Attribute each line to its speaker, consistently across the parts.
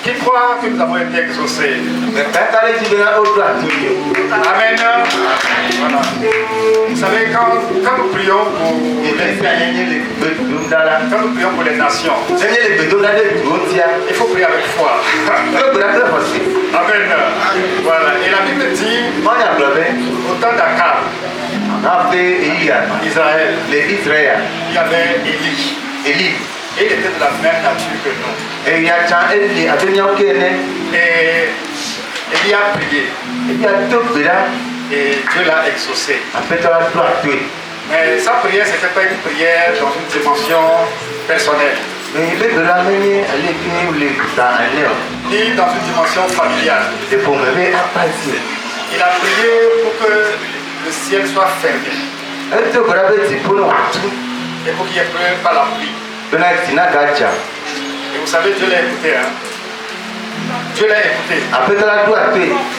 Speaker 1: Qui croit que nous avons été exaucés? Amen. Voilà. Vous savez, quand nous prions pour les nations, il faut prier avec foi. Amen. Voilà. Et la Bible dit, au temps d'Akab, en Israël, il y avait Élie. Et il était de la même nature que nous. Et Élie a prié. Et Dieu l'a exaucé. Mais sa prière, ce n'était pas une prière dans une dimension personnelle. Ni dans une dimension familiale. Il a prié pour que le ciel soit fermé. Et pour qu'il n'y ait plus pas la pluie. Et vous savez, Dieu l'a écouté. Hein? Dieu l'a écouté.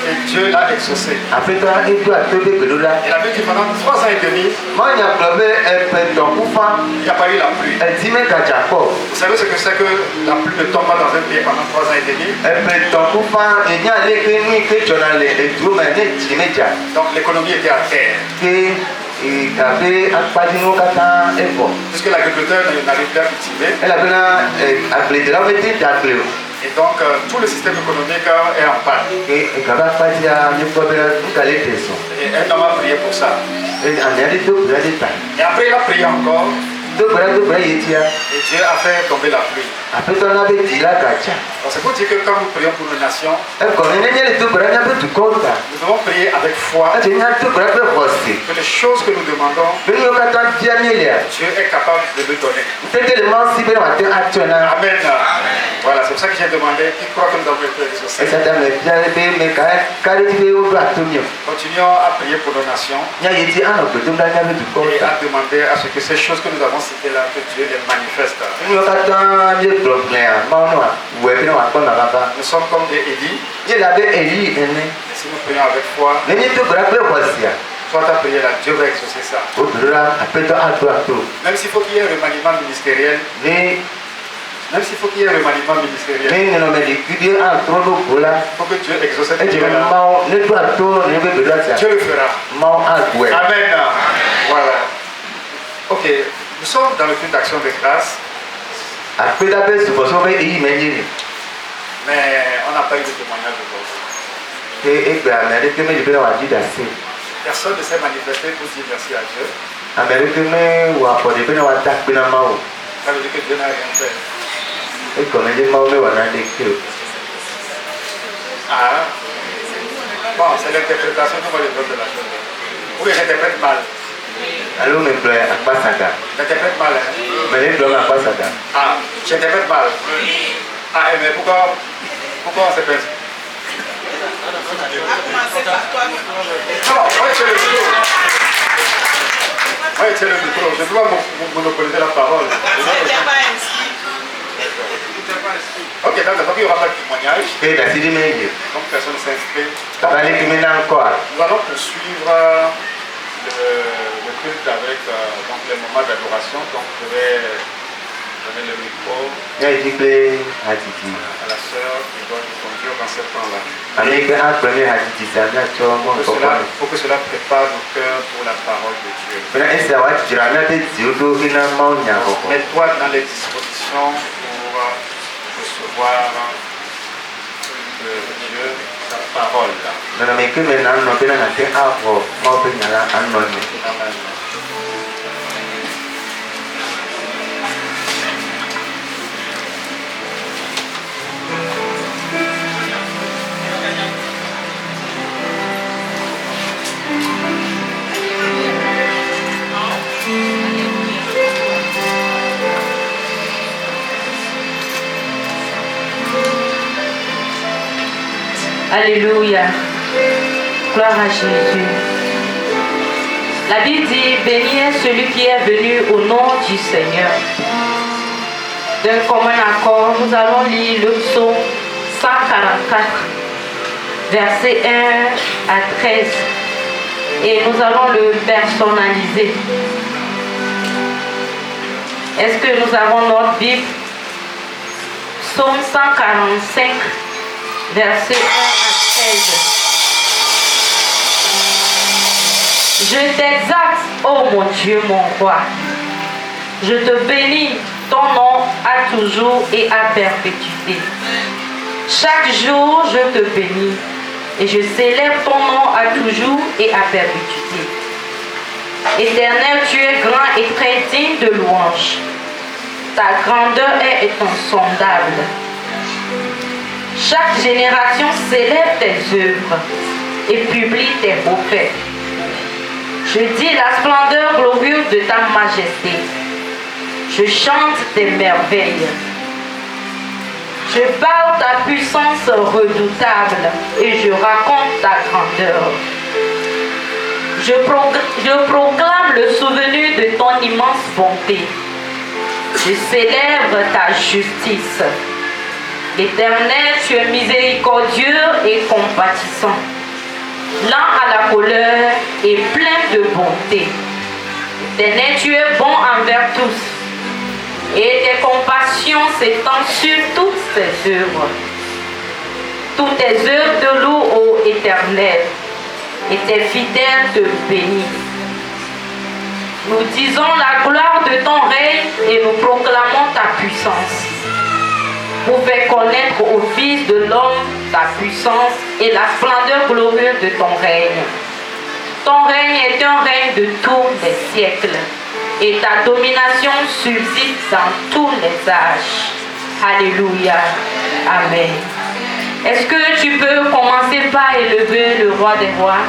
Speaker 1: Et Dieu l'a exaucé. Il a vu que pendant 3 ans et demi, il n'y a pas eu la pluie. Vous savez ce que c'est que la pluie ne tombe pas dans un pays pendant 3 ans et demi? Donc l'économie était à terre. Puisque l'agriculteur n'arrive plus à cultiver. Et donc tout le système économique est en panne. Et un homme a prié pour ça. Et après il a prié encore. Et Dieu a fait tomber la pluie. C'est pour dire que quand nous prions pour nos nations, nous devons prier avec foi que les choses que nous demandons, Dieu est capable de nous donner. Amen. Voilà, c'est pour ça que j'ai demandé qui croit que nous avons été exaucés. Continuons à prier pour nos nations et à demander à ce que ces choses que nous avons citées là, que Dieu les manifeste. Nous sommes comme des Élie. Et si nous prions avec foi, soit ta prière là, Dieu va exaucer ça. Même s'il faut qu'il y ait un remaniement ministériel. Même s'il faut qu'il y ait un remaniement ministériel. Il faut que Dieu exauce cette prière-là. Dieu le fera. Amen. Voilà. Ok. Nous sommes dans le culte d'action de grâce. Mais on n'a pas eu de témoignage aujourd'hui. Personne ne s'est manifesté pour dire merci à Dieu. Ça veut dire que Dieu n'a rien fait. Ah. Bon, c'est l'interprétation que moi je donne de la chose. Ou bien j'interprète mal. J'interprète mal. Ah, j'interprète mal. Ah, mais pourquoi on s'est fait? Moi, je tiens le micro. Je ne peux pas monopoliser la parole. Ok, d'accord, donc il n'y aura pas de témoignage. Donc personne ne s'inscrit. Nous allons poursuivre le culte avec donc les moments d'adoration. Donc je vais donner le micro à la sœur qui doit nous conduire dans ce temps-là. Pour que cela prépare nos cœurs pour la parole de Dieu. Mets-toi dans les dispositions pour recevoir de Dieu sa parole. Amen.
Speaker 2: Alléluia. Gloire à Jésus. La Bible dit, béni est celui qui est venu au nom du Seigneur. D'un commun accord, nous allons lire le psaume 144, versets 1 à 13. Et nous allons le personnaliser. Est-ce que nous avons notre Bible? Psaume 145, versets 1 à 16. Je t'exalte, ô mon Dieu, mon roi. Je te bénis, ton nom à toujours et à perpétuité. Chaque jour, je te bénis et je célèbre ton nom à toujours et à perpétuité. Éternel, tu es grand et très digne de louange. Ta grandeur est insondable. Chaque génération célèbre tes œuvres et publie tes beaux faits. Je dis la splendeur glorieuse de ta majesté. Je chante tes merveilles. Je parle ta puissance redoutable et je raconte ta grandeur. Je proclame le souvenir de ton immense bonté. Je célèbre ta justice. Éternel, tu es miséricordieux et compatissant, lent à la colère et plein de bonté. Éternel, tu es bon envers tous, et tes compassions s'étendent sur toutes tes œuvres. Toutes tes œuvres te louent, ô Éternel, et tes fidèles te bénissent. Nous disons la gloire de ton règne et nous proclamons ta puissance. Pour faire connaître au Fils de l'homme ta puissance et la splendeur glorieuse de ton règne. Ton règne est un règne de tous les siècles et ta domination subsiste dans tous les âges. Alléluia. Amen. Est-ce que tu peux commencer par élever le roi des rois?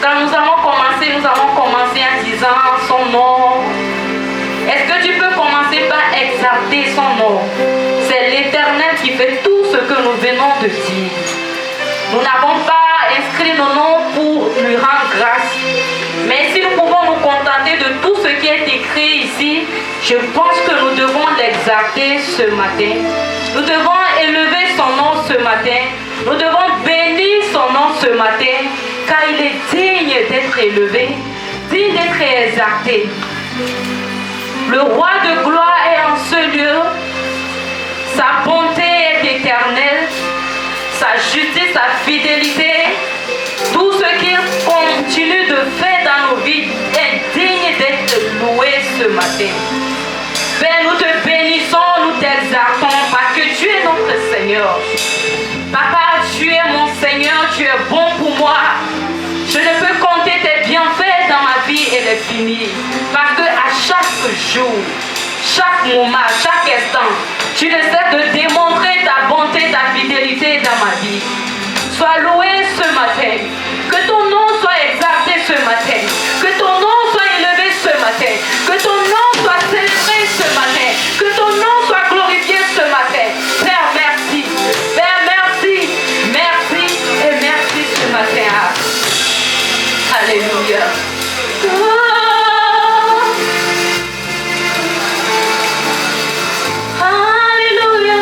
Speaker 2: Quand nous allons commencer en disant son nom. Est-ce que tu peux commencer par exalter son nom? C'est l'Éternel qui fait tout ce que nous venons de dire. Nous n'avons pas inscrit nos noms pour lui rendre grâce. Mais si nous pouvons nous contenter de tout ce qui est écrit ici, je pense que nous devons l'exalter ce matin. Nous devons élever son nom ce matin. Nous devons bénir son nom ce matin, car il est digne d'être élevé, digne d'être exalté. Le roi de gloire est en ce lieu. Sa bonté est éternelle. Sa justice, sa fidélité, tout ce qu'il continue de faire dans nos vies est digne d'être loué ce matin. Père, nous te bénissons, nous t'exaltons parce que tu es notre Seigneur. Papa, tu es mon Seigneur, tu es bon pour moi. Je ne peux compter tes bienfaits dans ma vie et les finir. Parce que à chaque jour, chaque moment, chaque instant, tu ne cesses de démontrer ta bonté, ta fidélité dans ma vie. Sois loué ce matin. Que ton nom soit exalté ce matin. Que ton nom soit élevé ce matin. Que ton nom soit célébré ce matin. Que ton nom soit glorifié ce matin. Père, merci. Père, merci. Merci et merci ce matin. Alléluia. Alléluia.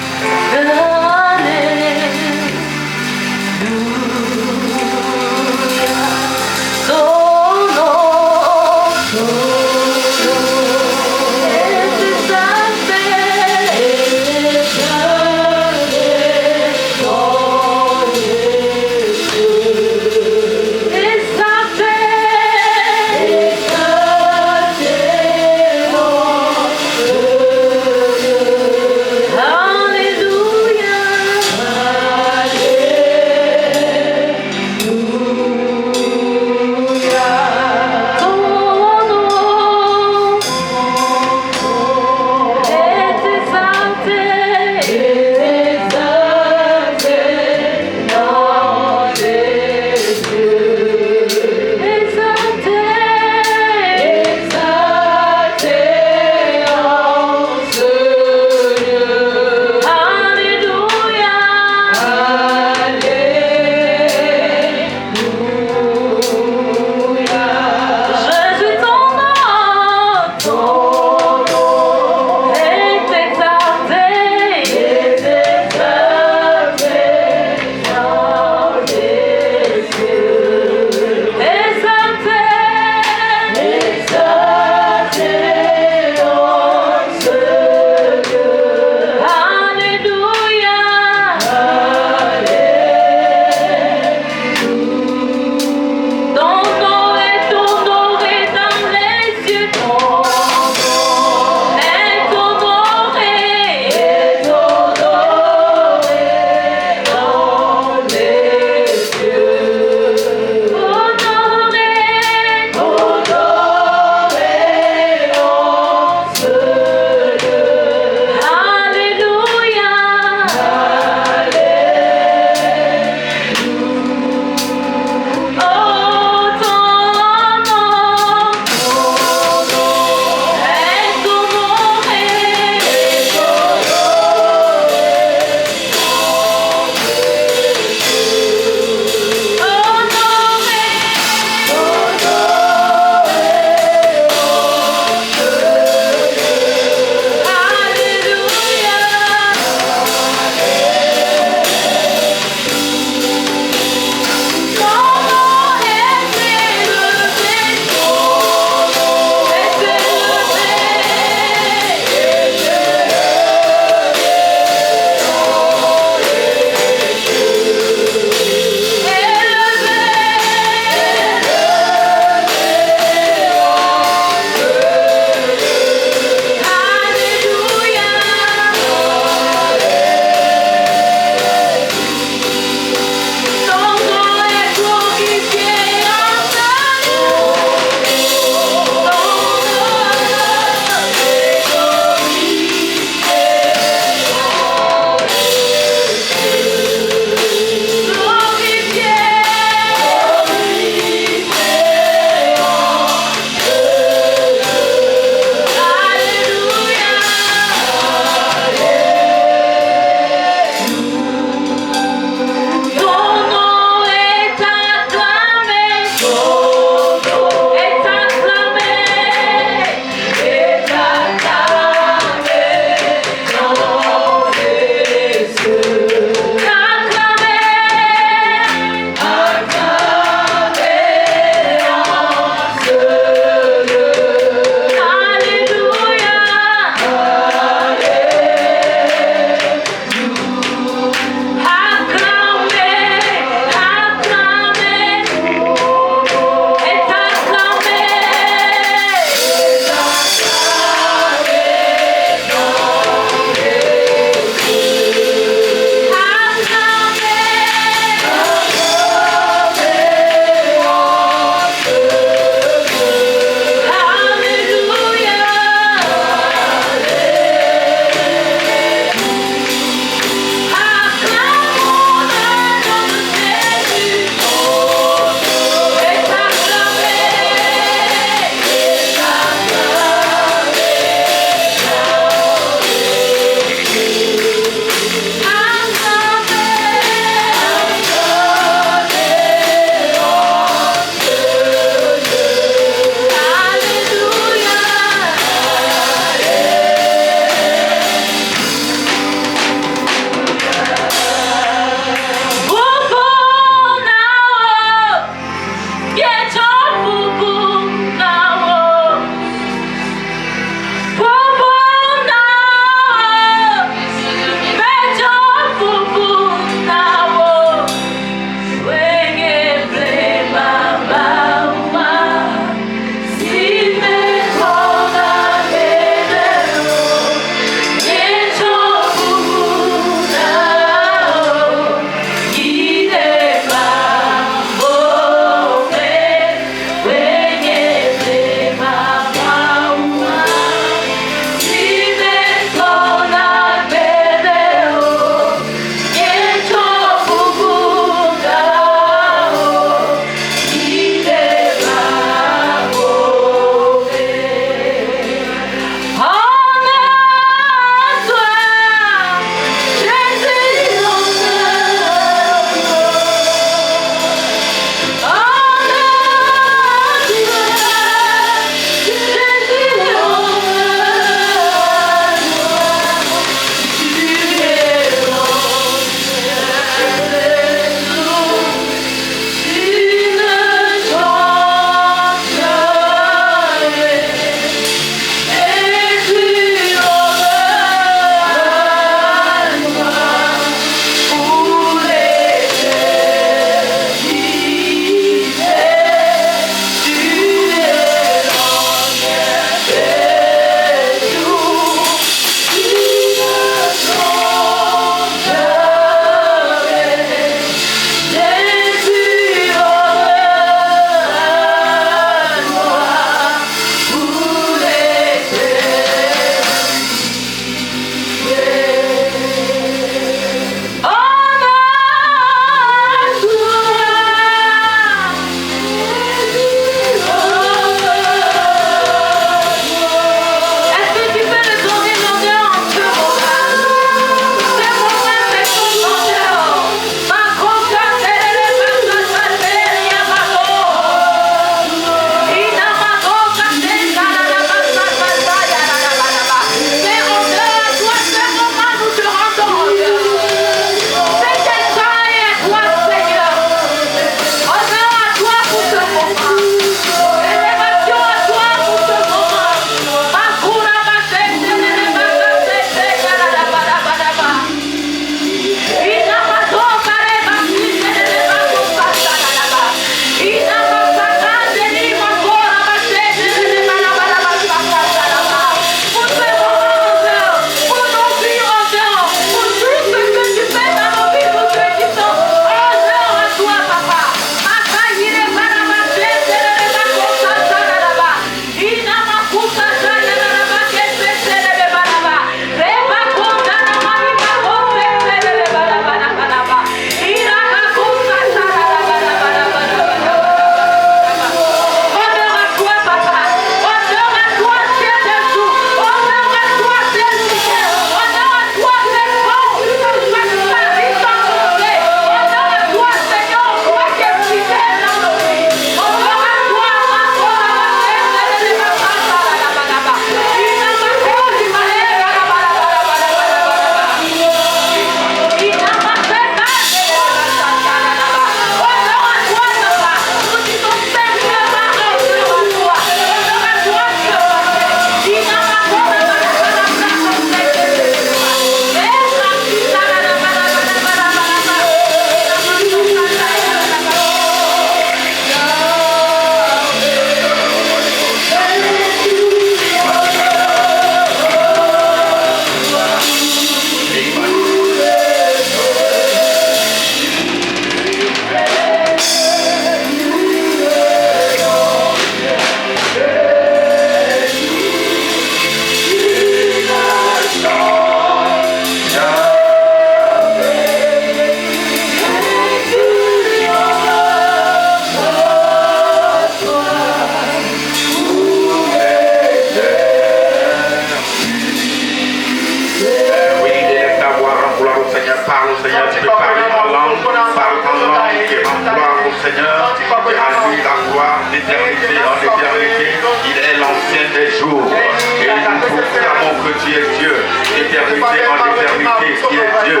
Speaker 1: parles au Seigneur, tu peux parler en langue, parle en langue et rends gloire au Seigneur. Et à lui la gloire d'éternité en éternité. Il est l'ancien des jours. Et nous proclamons que tu es Dieu, d'éternité en éternité, qui est Dieu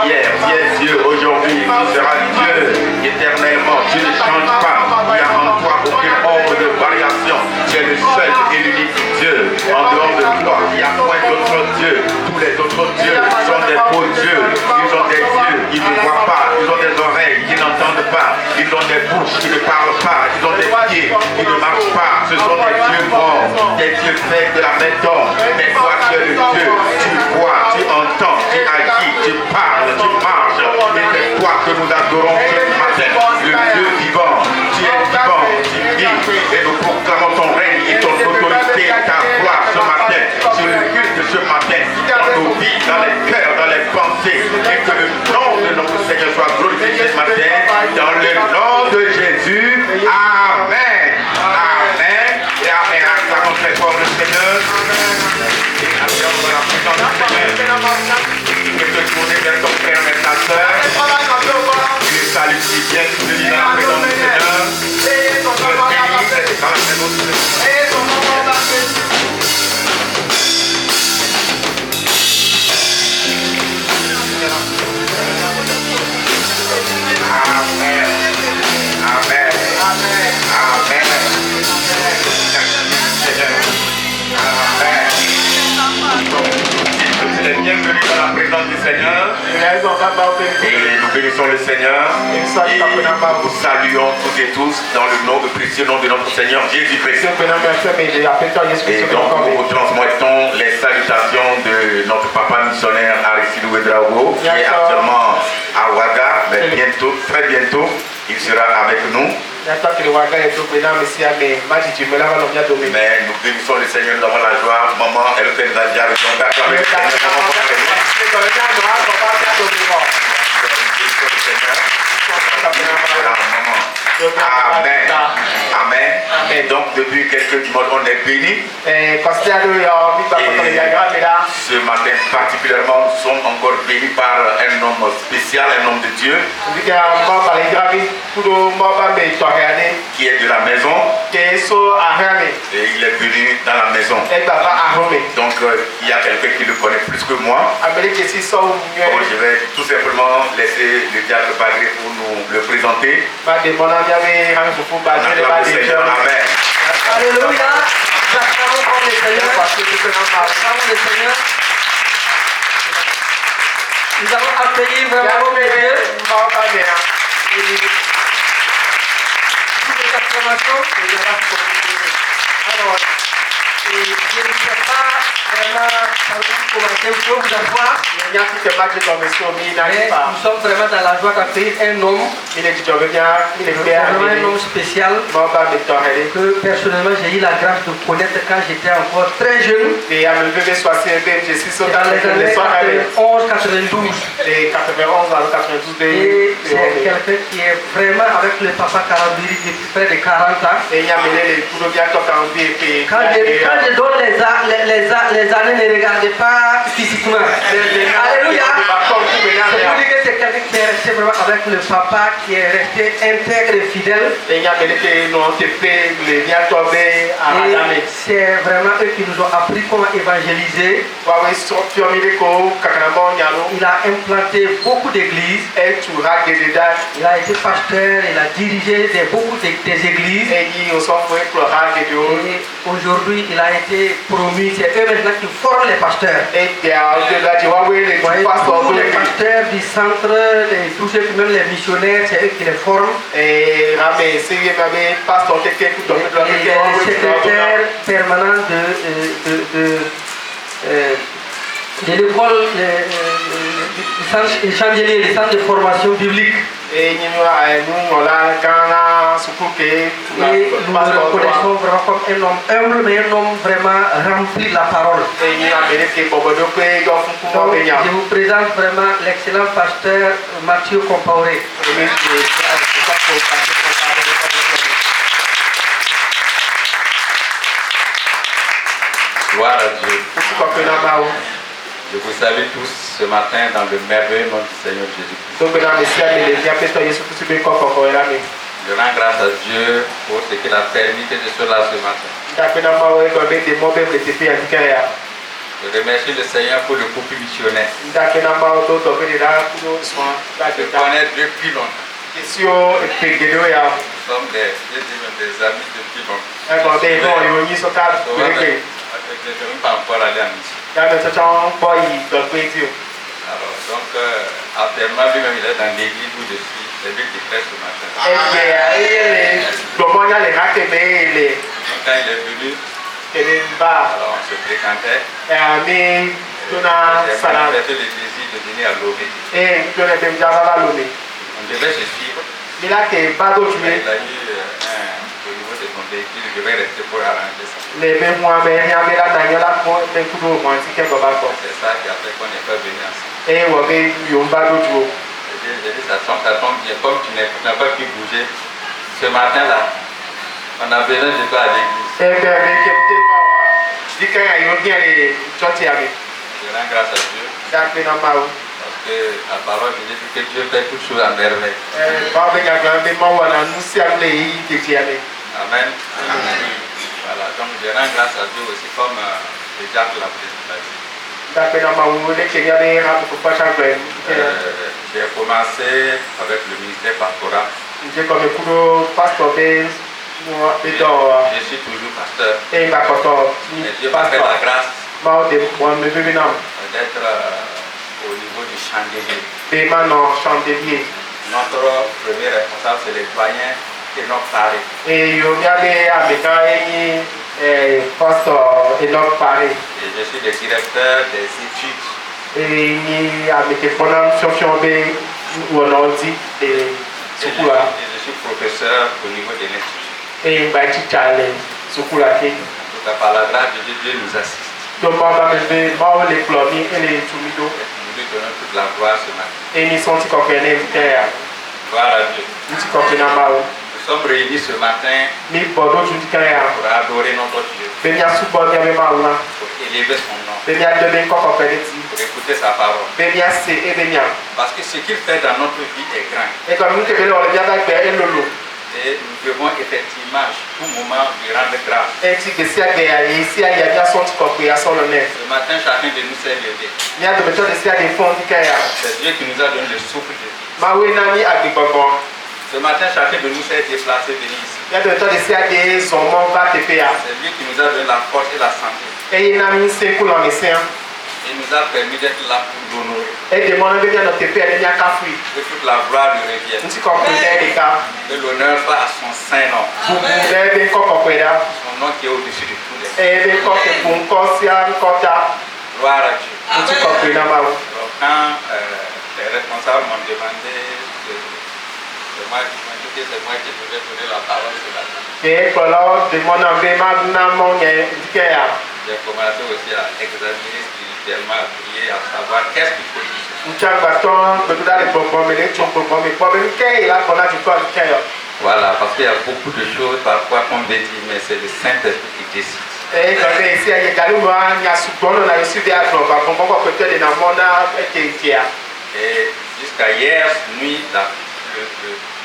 Speaker 1: hier, qui est Dieu aujourd'hui, qui sera Dieu éternellement. Tu ne changes pas. Il n'y a en toi aucune ombre de variation. Tu es le seul et l'unique Dieu. En dehors de toi, il n'y a point d'autre Dieu. Tous les autres dieux sont des faux dieux. Ils ont des yeux qui ne voient pas. Ils ont des oreilles qui n'entendent pas. Ils ont des bouches qui ne parlent pas. Ils ont des pieds qui ne marchent pas. Ce sont des dieux morts, des dieux faits de la main d'homme. Mais toi, tu es le Dieu. Tu vois, tu entends, tu agis, tu parles, tu marches. Et c'est toi que nous adorons ce matin. Le Dieu vivant. Tu es vivant, tu vis. Et nous proclamons ton règne et ton autorité, ta gloire ce matin. Sur le culte ce matin. Dans nos vies, dans les cœurs, dans les pensées. Et que le nom de notre Seigneur soit glorifié ce matin. Dans le nom de Jésus. Amen. Amen. Et amen. Acclamons très fort le Seigneur. Et acclamons dans la présence du Seigneur. Tu peux te tourner vers ton frère, vers ta soeur. Tu les salues si bien, tu te dis dans la présence du Seigneur. Tu le bénis dans la présence du Seigneur. Amen. Amen. Amen. Amen. Vous êtes bienvenus dans la présence du Seigneur. Et nous bénissons le Seigneur. Et nous saluons toutes et tous dans le nom, le précieux nom de notre Seigneur Jésus-Christ. Et donc nous vous transmettons les salutations de notre papa missionnaire Aristide Ouedraogo, qui est actuellement à Ouaga, mais bientôt, très bientôt, il sera avec nous. Mais nous bénissons le Seigneur, nous avons la joie. Maman, elle fait nous a déjà rejoint. Acclamez le Amen. Amen. Amen. Donc depuis quelques dimanches, on est bénis. Et ce matin particulièrement, nous sommes encore bénis par un homme spécial, un homme de Dieu. Qui est de la maison. Et il est venu dans la maison. Donc il y a quelqu'un qui le connaît plus que moi. Bon, je vais tout simplement laisser le diable Bagré pour nous le présenter. Amen.
Speaker 2: Alléluia. Acclamons le Seigneur. Nous avons accueilli vraiment Dieu. Toutes les acclamations. Alors, je ne sais pas vraiment par où commencer, vous pouvez vous asseoir. Mais nous sommes vraiment dans la joie d'accueillir un homme. Vraiment un homme spécial que personnellement j'ai eu la grâce de connaître quand j'étais encore très jeune. Dans les années 91-92. Et c'est quelqu'un qui est vraiment avec le papa Karambiri depuis près de 40 ans. Quand je donne les années, ne regardez pas physiquement. Alléluia. C'est pour dire que c'est quelqu'un qui est resté vraiment avec le papa, qui est resté intègre et fidèle. Et c'est vraiment eux qui nous ont appris comment évangéliser. Il a implanté beaucoup d'églises. Il a été pasteur, il a dirigé beaucoup des églises. Et aujourd'hui, il a été promu. C'est eux maintenant qui forment les pasteurs. Tous les pasteurs du centre, tous ceux, même les missionnaires, c'est eux qui les forment. Et le secrétaire permanent de l'école, le centre de formation biblique. Et nous le reconnaissons vraiment comme un homme humble, mais un homme vraiment rempli de la parole. Donc, je vous présente vraiment l'excellent pasteur Mathieu Compaoré.
Speaker 1: Gloire à Dieu.
Speaker 3: Je vous salue tous ce matin dans le merveilleux nom du Seigneur Jésus-Christ. Je rends grâce à Dieu pour ce qu'il a permis que je sois là ce matin. Je remercie le Seigneur pour le couple missionnaire. Je connais depuis longtemps. Nous sommes des amis depuis longtemps. Je ne suis pas encore allé en mission. Alors, donc, actuellement, lui-même, il est dans l'église où je suis. C'est lui qui prêche ce matin. Quand il est venu, alors on se fréquentait. J'ai fait le désir de venir à Lomé. On devait se suivre. Il a eu au niveau de son véhicule, il devait rester pour arranger ça. C'est ça qui a fait qu'on n'est pas venu ensemble. J'ai dit, ça tombe bien, comme tu n'as pas pu bouger. Ce matin-là, on a besoin de toi à l'église. Je rends grâce à Dieu. Parce que la parole dit que Dieu fait toutes choses à merveille. Amen. Voilà, donc je rends grâce à Dieu aussi comme Jacques l'a présenté. J'ai commencé avec le ministère pastoral. Je suis toujours pasteur. Mais Dieu m'a fait la grâce d'être au niveau du chandelier. Notre premier responsable, c'est le doyen Enoch Paré. Et je suis le directeur des études. Je suis professeur au niveau de l'institut. Par la grâce de Dieu, Dieu nous assiste. Nous lui donnons toute la gloire ce matin. Gloire à Dieu. Nous sommes réunis ce matin pour adorer notre Dieu, pour élever son nom, pour écouter sa parole. Parce que ce qu'il fait dans notre vie est grand. Et nous devons effectivement, tout moment, lui rendre grâce. Ce matin, chacun de nous s'est levé. C'est Dieu qui nous a donné le souffle de vie. Ce matin, chacun de nous s'est déplacé venir ici. C'est lui qui nous a donné la force et la santé. Il nous a permis d'être là pour l'honorer. Que toute la gloire lui revienne. Que l'honneur soit à son saint nom. Son nom qui est au-dessus de tous les noms. Gloire à Dieu. Donc, quand les responsables m'ont demandé c'est moi qui devais donner la parole ce matin. J'ai commencé aussi à examiner spirituellement, à prier, à savoir qu'est-ce qu'il faut dire. Voilà, parce qu'il y a beaucoup de choses parfois qu'on veut dire, mais c'est le Saint-Esprit qui décide. Et jusqu'à hier nuit,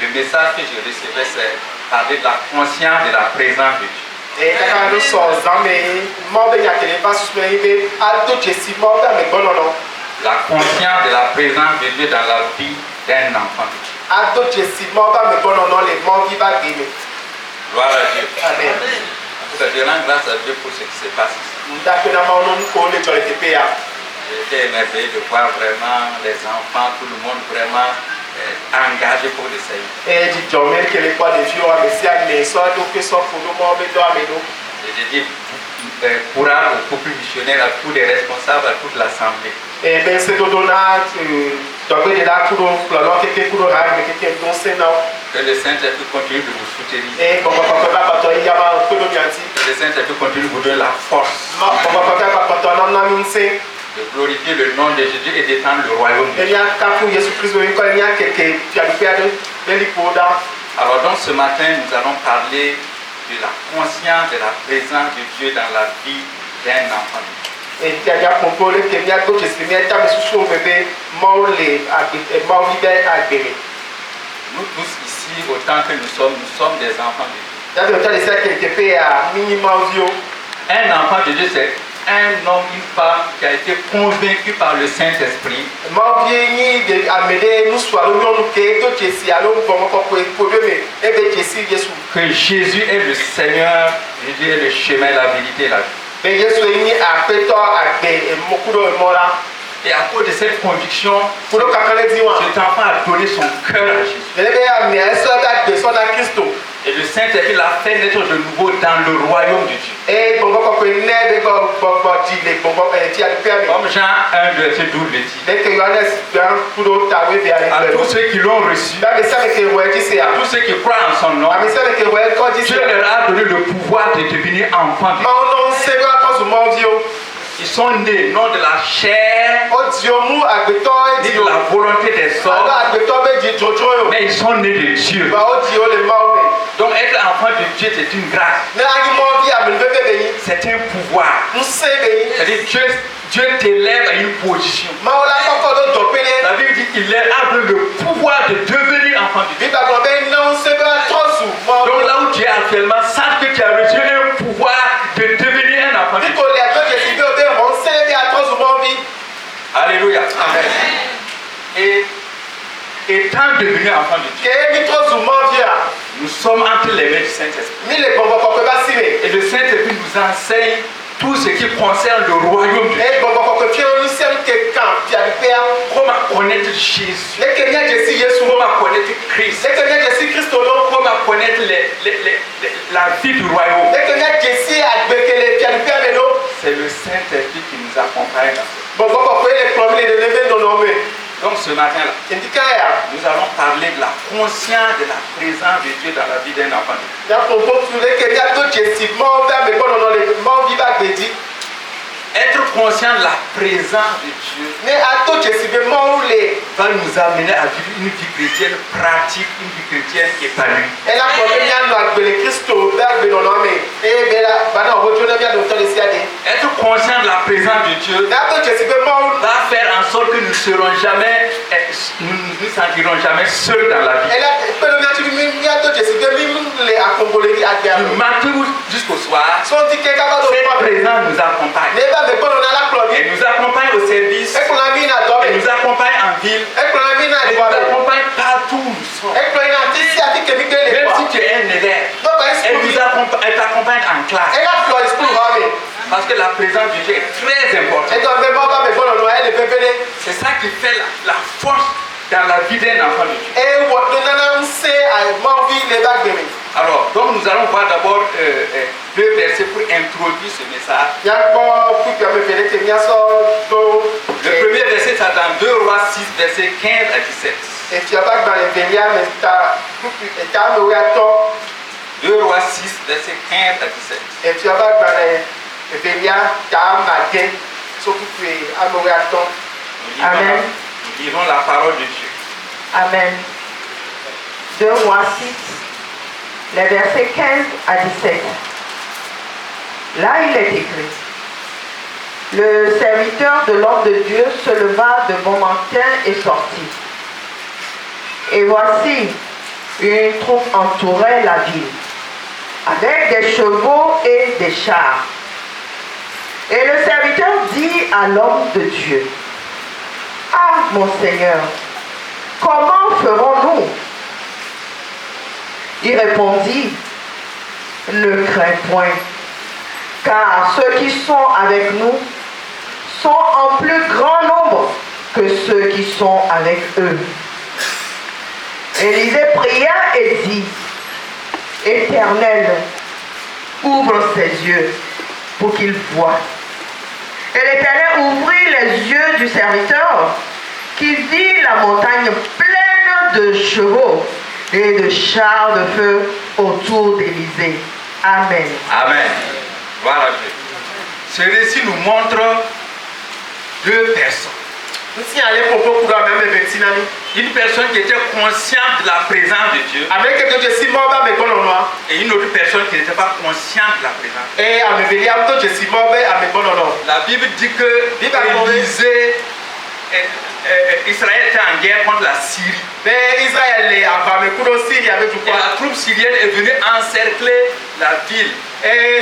Speaker 3: le message que je recevais, c'est parler de la conscience de la présence de Dieu. La conscience de la présence de Dieu dans la vie d'un enfant. Gloire à Dieu. Amen. Je rends grâce à Dieu pour ce qui se passe ici. J'étais émerveillé de voir vraiment les enfants, tout le monde vraiment engagé pour le Seigneur. Et je dis courage au couple missionnaire, à tous les responsables, à toute l'assemblée. Que le Saint-Esprit continue de vous soutenir. Que le Saint-Esprit continue de vous donner la force de glorifier le nom de Jésus et d'étendre le royaume de Dieu. Alors donc ce matin, nous allons parler de la conscience de la présence de Dieu dans la vie d'un enfant.
Speaker 1: Et il y a propos que il y a d'autres estimés tant que sous bébé mort les mort libéré à guérir.
Speaker 3: Nous tous ici, autant que nous sommes des enfants de Dieu.
Speaker 1: Dans le temps de ça qui était fait à minimum vieux.
Speaker 3: Un enfant de Dieu, c'est un homme, une femme qui a été convaincu par le Saint-Esprit que Jésus est le Seigneur, Jésus est le chemin, la vérité et la vie. Et à cause de cette conviction, cet enfant a donné son cœur à Jésus. Et le Saint-Esprit l'a fait naître de nouveau dans le royaume de Dieu. Comme Jean 1, verset 12 le dit. À tous ceux qui l'ont reçu, à tous ceux qui croient en son nom, Dieu leur a donné le pouvoir de devenir enfants de Dieu. Ils sont nés non de la chair, ni de la volonté des hommes, mais ils sont nés de Dieu. Donc être enfant de Dieu, c'est une grâce. C'est un pouvoir. C'est-à-dire Dieu t'élève à une position. La Bible dit qu'il a le pouvoir de devenir enfant de Dieu. Donc là où tu es actuellement, sache que tu as reçu un pouvoir de devenir un enfant de Dieu. Alléluia. Amen. Et étant devenu enfant de Dieu, nous sommes entre les mains du Saint-Esprit. Et le Saint-Esprit nous enseigne tout ce qui concerne le royaume de Dieu. Comment connaître Jésus, comment connaître Christ, comment connaître la vie du royaume. C'est le Saint-Esprit qui nous accompagne. Donc ce matin-là, nous allons parler de la conscience de la présence de Dieu dans la vie d'un enfant de Dieu. Être conscient de la présence de Dieu va nous amener à vivre une vie chrétienne pratique, une vie chrétienne épanouie. Être conscient de la présence de Dieu va faire en sorte que nous ne serons jamais, nous ne nous sentirons jamais seuls dans la vie. Du matin jusqu'au soir, cette présence nous accompagne. Elle nous accompagne au service, elle nous accompagne en ville, elle nous accompagne partout où nous sommes. Même si tu es un élève, elle t'accompagne en classe. Parce que la présence de Dieu est très importante. C'est ça qui fait la force dans la vie d'un enfant de Dieu. Alors, donc nous allons voir d'abord deux versets pour introduire ce message. Le premier verset, c'est dans 2 Rois 6, versets 15 à 17. 2 Rois 6, versets 15 à 17.
Speaker 2: Amen.
Speaker 3: Nous lisons la parole de Dieu.
Speaker 2: Amen. 2 Rois 6, les versets 15 à 17. Là, il est écrit: le serviteur de l'homme de Dieu se leva de bon matin et sortit. Et voici, une troupe entourait la ville, avec des chevaux et des chars. Et le serviteur dit à l'homme de Dieu: ah, mon Seigneur, comment ferons-nous? Il répondit: ne crains point, car ceux qui sont avec nous sont en plus grand nombre que ceux qui sont avec eux. Élisée pria et dit: Éternel, ouvre ses yeux pour qu'il voie. Et l'Éternel ouvrit les yeux du serviteur, qui vit la montagne pleine de chevaux et de chars de feu autour d'Élisée. Amen.
Speaker 3: Amen. Voilà Dieu. Ce récit nous montre deux personnes. Une personne qui était consciente de la présence de Dieu. Et une autre personne qui n'était pas consciente de la présence. La Bible dit que Israël était en guerre contre la Syrie. Et la troupe syrienne est venue encercler la ville. Et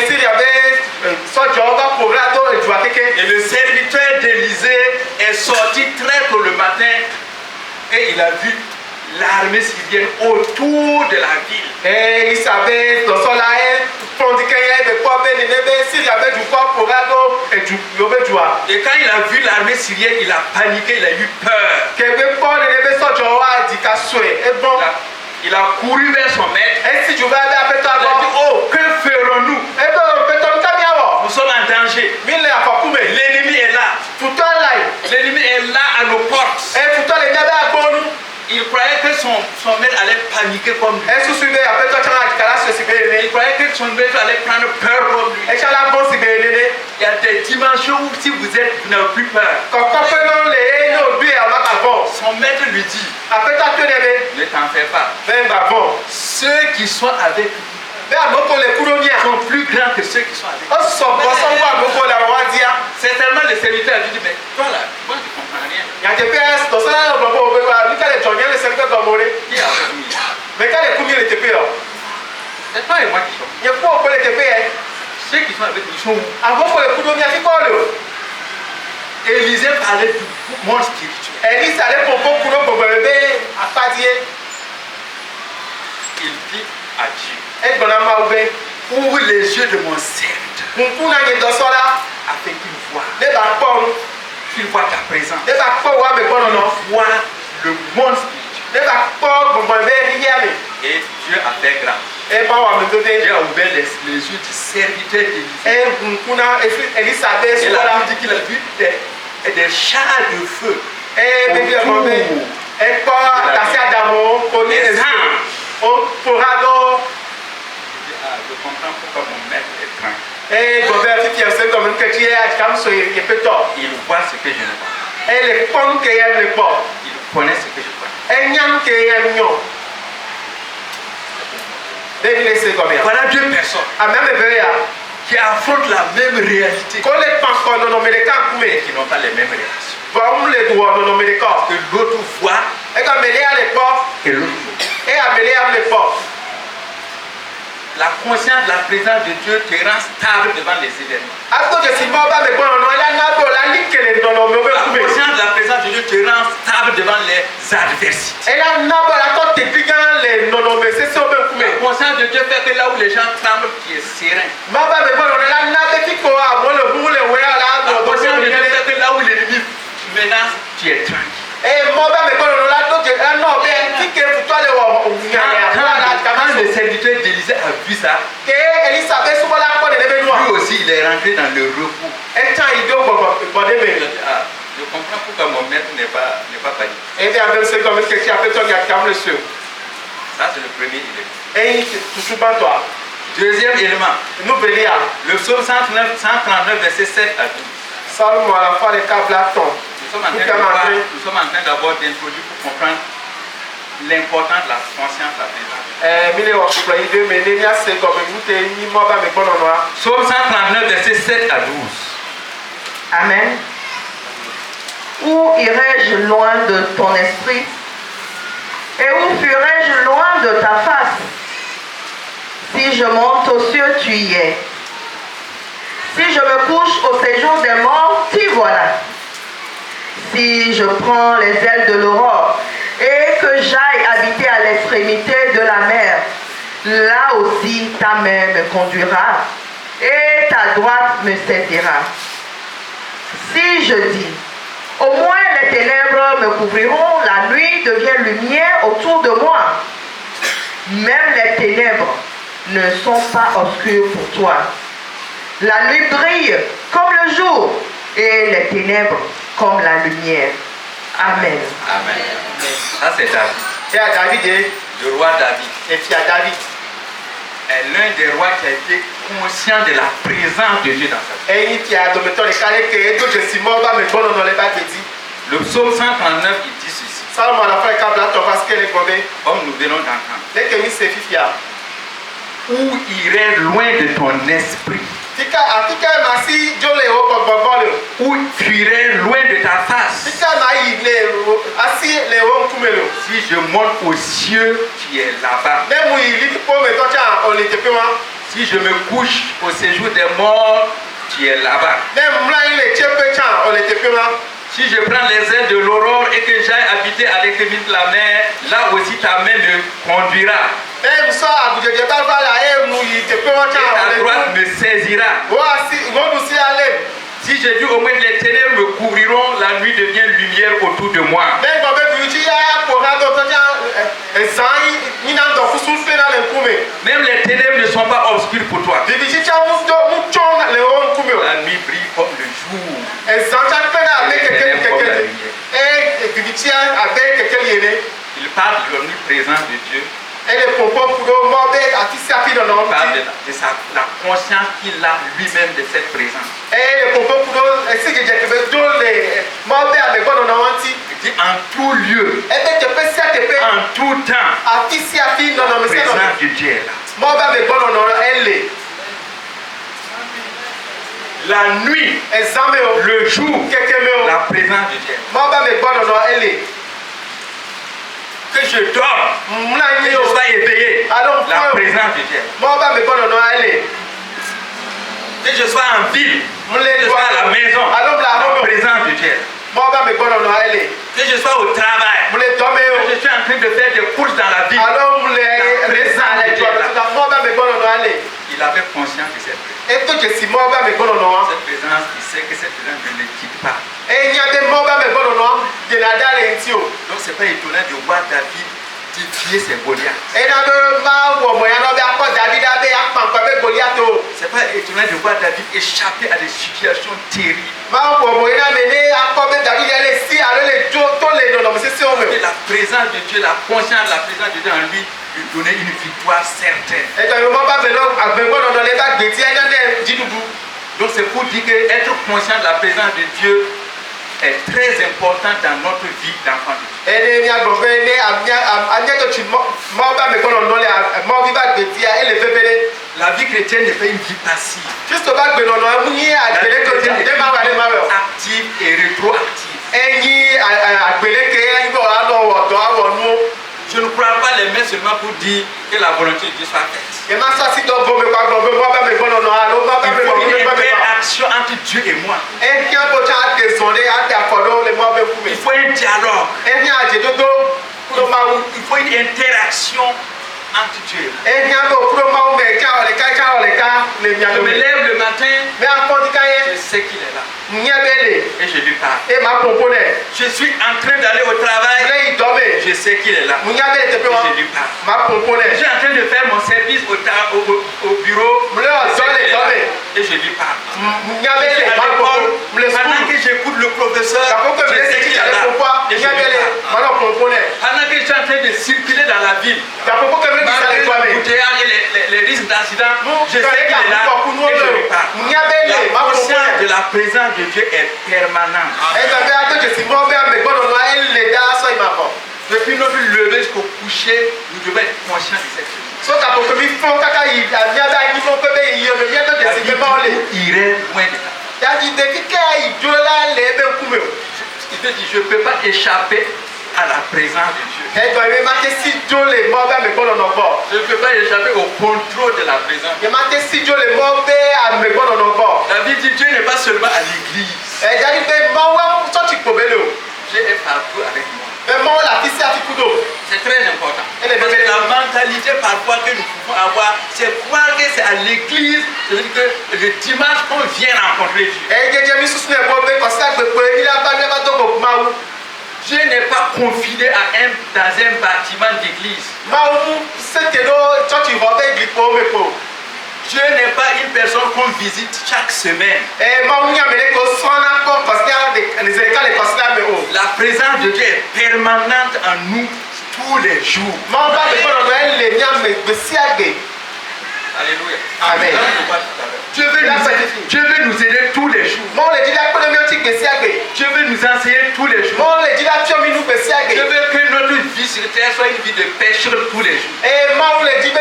Speaker 3: le serviteur d'Élysée est sorti très tôt le matin et il a vu l'armée syrienne autour de la ville. Et il savait, et quand il a vu l'armée syrienne, il a paniqué, il a eu peur. Il a couru vers son maître. Il a dit, oh, que ferons-nous? Nous sommes en danger. L'ennemi est là. L'ennemi est là à nos portes. Il croyait que son maître allait paniquer comme lui. Il croyait que son maître allait prendre peur comme lui. Il y a des dimensions où si vous n'avez plus peur. Son maître lui dit, ne t'en fais pas. Ceux qui sont avec lui sont plus grands que ceux qui sont avec lui. Certainement le serviteur a dit, mais toi là, moi je ne comprends rien. Qui a avec lui? C'est toi et moi qui sommes. Ceux qui sont avec lui sont où? Élisée parlait du monde spirituel. Il dit à Dieu, ouvre les yeux de mon serviteur afin qu'il voit ta présence. Il voit le monde spirituel. Et Dieu a fait grand. Dieu a ouvert les yeux du serviteur d'Élisée. Et la Bible dit qu'il a vu des chars de feu. Je comprends pourquoi mon maître est craint. Il voit ce que je ne vois pas. Il connaît ce que je vois. Voilà deux personnes qui affrontent la même réalité et qui n'ont pas les mêmes réactions. Que l'autre voit et l'autre voit. La conscience de la présence de Dieu te rend stable devant les événements. La conscience de la présence de Dieu te rend stable devant les adversités. La conscience de Dieu fait que là où les gens tremblent, tu es serein. La conscience de Dieu fait que là où l'ennemi menace, tu es tranquille. Quand le serviteur d'Élisée a vu ça, lui aussi il est rentré dans le repos. Je comprends pourquoi mon maître n'est pas paniqué. Ça c'est le premier élément. Deuxième élément, le psaume 139 verset 7 à 12. Nous sommes en train d'abord d'introduire pour comprendre l'importance de la conscience de la présence. Psaume 139 verset 7 à 12.
Speaker 4: Amen. Où irai-je loin de ton esprit? Et où fuirai-je loin de ta face? Si je monte aux cieux, tu y es. Si je me couche au séjour des morts, t'y voilà. Si je prends les ailes de l'aurore et que j'aille habiter à l'extrémité de la mer, là aussi ta main me conduira et ta droite me saisira. Si je dis, au moins les ténèbres me couvriront, la nuit devient lumière autour de moi. Même les ténèbres ne sont pas obscures pour toi. La nuit brille comme le jour et les ténèbres comme la lumière. Amen.
Speaker 3: Amen. Ça c'est David. Le roi David. Est l'un des rois qui a été conscient de la présence de Dieu dans sa vie. Le psaume 139 il dit ceci.
Speaker 1: Salomon à la fin câble là tu vas ce qu'elle est gommée.
Speaker 3: Comme nous venons d'entendre.
Speaker 1: Dès que mi se fifia.
Speaker 3: Où irait loin de ton esprit? Où fuirait loin de ta face? Si je monte aux cieux, tu es là-bas. Si je me couche au séjour des morts, tu es là-bas. Si je prends les ailes de l'aurore et que j'aille habiter à l'extrémité de la mer, là aussi ta main me conduira. Et ta droite me saisira. Si je dis au moins les ténèbres me couvriront, la nuit devient lumière autour de moi. Même les ténèbres ne sont pas obscures pour toi. La nuit brille comme le jour. Il parle de l'omniprésence de Dieu. Il parle de la conscience qu'il a lui-même de cette présence. Il dit en tout lieu, en tout temps, la présence de Dieu est là. La nuit, le jour, la présence de Dieu. Que je dorme, que je sois éveillé, la présence de Dieu. Que je sois en ville, que je sois à la maison, la présence de Dieu. Que je sois au travail, que je suis en train de faire des courses dans la ville, la présence de Dieu. Il avait conscience de cette présence. Cette présence, il sait que cette présence ne le quitte pas. Donc c'est pas étonnant de voir David défier ses Goliaths. C'est pas étonnant de voir David échapper à des situations terribles. Parce que la présence de Dieu, la conscience de la présence de Dieu en lui, lui donnait une victoire certaine. Donc c'est pour dire qu'être conscient de la présence de Dieu est très important dans notre vie d'enfant de Dieu. La vie chrétienne n'est pas une vie passive. La vie chrétienne est une vie active et rétroactive. Je ne crois pas les mains seulement pour dire que la volonté de Dieu soit faite. Il faut une interaction entre Dieu et moi. Il faut un dialogue. Il faut une interaction entre Dieu. Je me lève le matin, je sais qu'il est là. Et je lui parle. Je suis en train d'aller au travail, je sais qu'il est là. Et je lui parle. Je suis en train de faire mon service au bureau, et je lui parle. Je suis à l'école, pendant que j'écoute le professeur, je sais qu'il est là. Et je lui parle. Pendant que je suis en train de circuler dans la ville, malgré les embouteillages et les risques d'accident, je sais qu'il est là et je lui parle. La conscience de la présence de Dieu est permanente. Depuis notre lever jusqu'au coucher, nous devons être conscients de cette chose. Il irait loin de là. Il te dit, je ne peux pas échapper à la présence de Dieu. Je ne peux pas échapper au contrôle de la présence de Dieu. David dit, Dieu n'est pas seulement à l'église. Dieu est partout avec moi. C'est très important. Parce que la mentalité parfois que nous pouvons avoir, c'est croire que c'est à l'église, c'est-à-dire que le dimanche qu'on vient rencontrer Dieu. Dieu n'est pas confiné dans un bâtiment d'église. Dieu n'est pas une personne qu'on visite chaque semaine. La présence de Dieu est permanente en nous tous les jours. Alléluia. Amen. Dieu veut nous aider tous les jours. Dieu veut nous enseigner tous les jours. Dieu veut que terre soit une vie de pêcheur tous les jours.
Speaker 1: Et moi, le dit,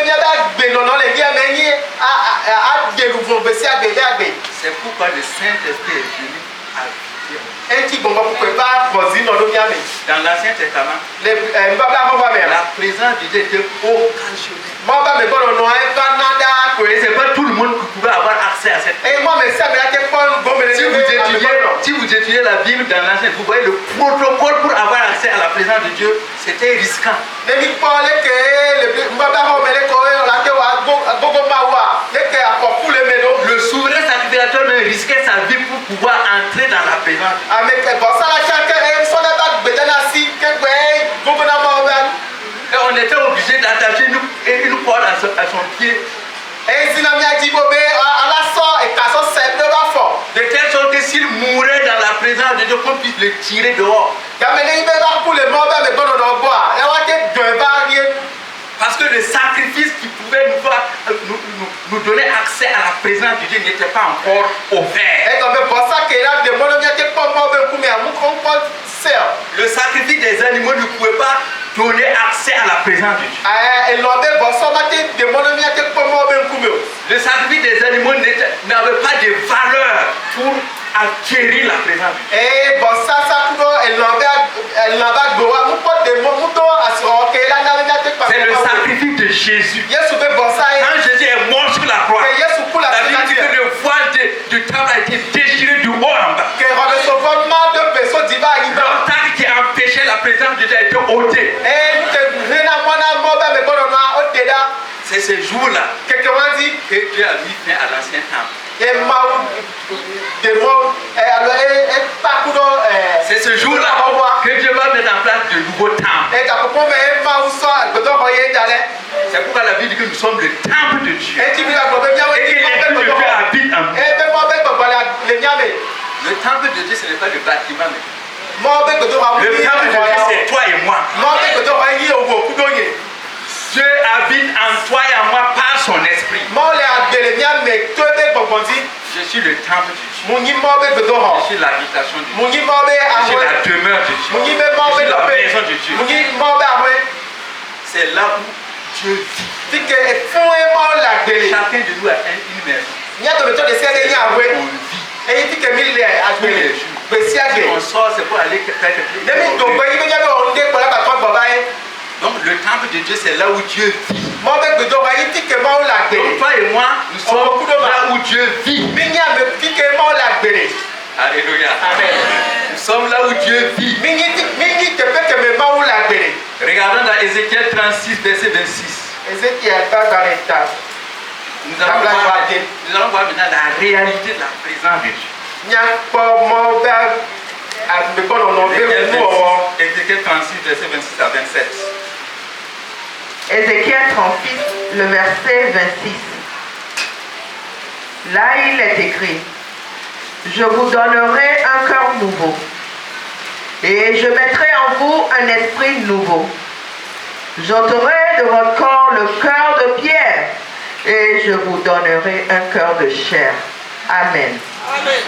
Speaker 3: C'est pourquoi le Saint-Esprit est venu habiter. Dans l'Ancien Testament, la présence de Dieu était occasionnelle. Et c'est pas tout le monde qui pouvait avoir accès à cette présence. Si vous étudiez la Bible dans l'Ancien, vous voyez le protocole pour avoir accès à la présence de Dieu, c'était risquant. Le souverain sacrificateur ne risquait sa vie pour pouvoir entrer dans la présence. Et on était obligé d'attacher une corde à son pied. De telle sorte que s'il mourait dans la présence de Dieu, qu'on puisse le tirer dehors. Parce que le sacrifice qui pouvait nous donner accès à la présence de Dieu n'était pas encore offert. Le sacrifice des animaux ne pouvait pas donner accès à la présence de Dieu. Le sacrifice des animaux n'avait pas de valeur pour acquérir la présence de Dieu. C'est le sacrifice de Jésus. Quand Jésus est mort sur la croix, la Bible dit que le voile du temple a été déchiré du haut en bas. L'obstacle qui empêchait la présence de Dieu a été ôté. C'est ce jour-là que Dieu a mis fin à l'ancien temple. C'est ce jour-là que Dieu va mettre en place de nouveaux temples. C'est pourquoi la Bible dit que nous sommes le temple de Dieu. Et que l'Esprit de Dieu habite en nous. Le temple de Dieu, ce n'est pas le bâtiment. Le temple de Dieu, c'est toi et moi. Dieu habite en toi et en moi par son esprit. Je suis le temple de Dieu. Je suis l'habitation de Dieu. Je suis la demeure de Dieu. Je suis la maison de Dieu. C'est là où Dieu vit. Chacun de nous a une maison. On vit. Tous les jours. Si on sort, c'est pour aller faire quelque chose. Donc le temple de Dieu, c'est là où Dieu vit. Donc toi et moi, nous sommes là où Dieu vit. Alléluia. Amen. Nous sommes là où Dieu vit. Regardons dans Ézéchiel 36, verset 26. Nous allons voir maintenant la réalité de la présence de Dieu. Ézéchiel 36, verset 26 à 27.
Speaker 4: Ézéchiel 36, le verset 26. Là, il est écrit: je vous donnerai un cœur nouveau, et je mettrai en vous un esprit nouveau. J'ôterai de votre corps le cœur de pierre, et je vous donnerai un cœur de chair. Amen.
Speaker 1: Amen.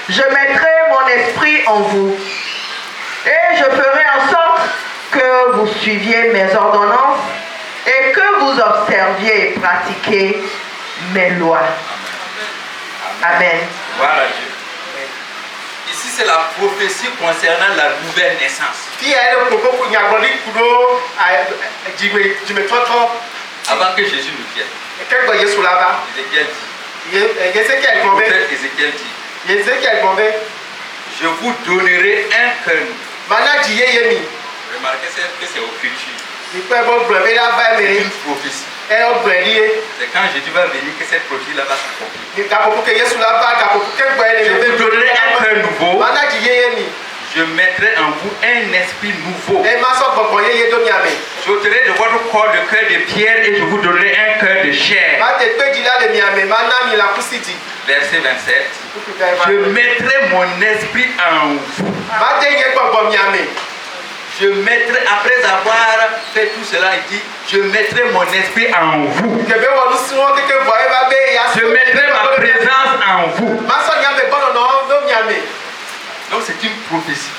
Speaker 4: Je mettrai mon esprit en vous, et je ferai en sorte que vous suiviez mes ordonnances et que vous observiez et pratiquiez mes lois. Amen.
Speaker 3: Voilà Dieu. Ici, c'est la prophétie concernant la nouvelle naissance. Avant que Jésus nous vienne, Ézéchiel dit, je vous donnerai un cœur. Remarquez que c'est au futur. C'est une prophétie. C'est quand Jésus va venir que cette prophétie-là va s'accomplir. Je vous donnerai un cœur nouveau. Je mettrai en vous un esprit nouveau. J'ôterai de votre corps le cœur de pierre et je vous donnerai un cœur de chair. Verset 27. Je mettrai mon esprit en vous. Je mettrai, après avoir fait tout cela, il dit, je mettrai mon esprit en vous. Je mettrai ma présence en vous. Donc c'est une prophétie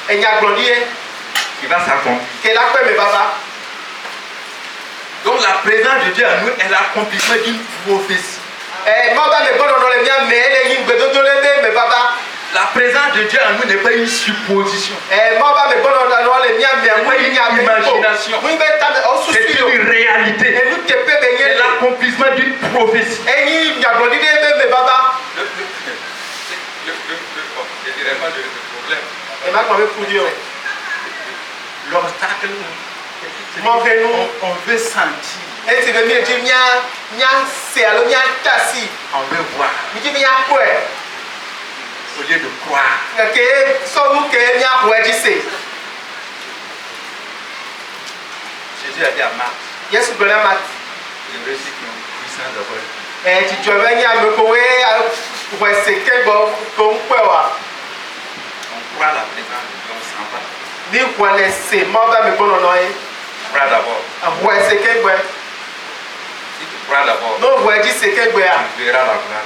Speaker 3: qui va s'accomplir.
Speaker 1: Que la paix me baba.
Speaker 3: Donc la présence de Dieu à nous est l'accomplissement d'une prophétie. La présence de Dieu en nous n'est pas une supposition. C'est pas une imagination. C'est une réalité. C'est l'accomplissement d'une prophétie. Je dirais pas le problème. L'obstacle, on veut sentir. On veut voir. Au lieu de croire. Jésus a dit à Marc, les récits qui ont puissance d'avoir. On croit la présence de Dieu, on s'en va. Crois d'abord. Si tu crois d'abord, tu verras la gloire.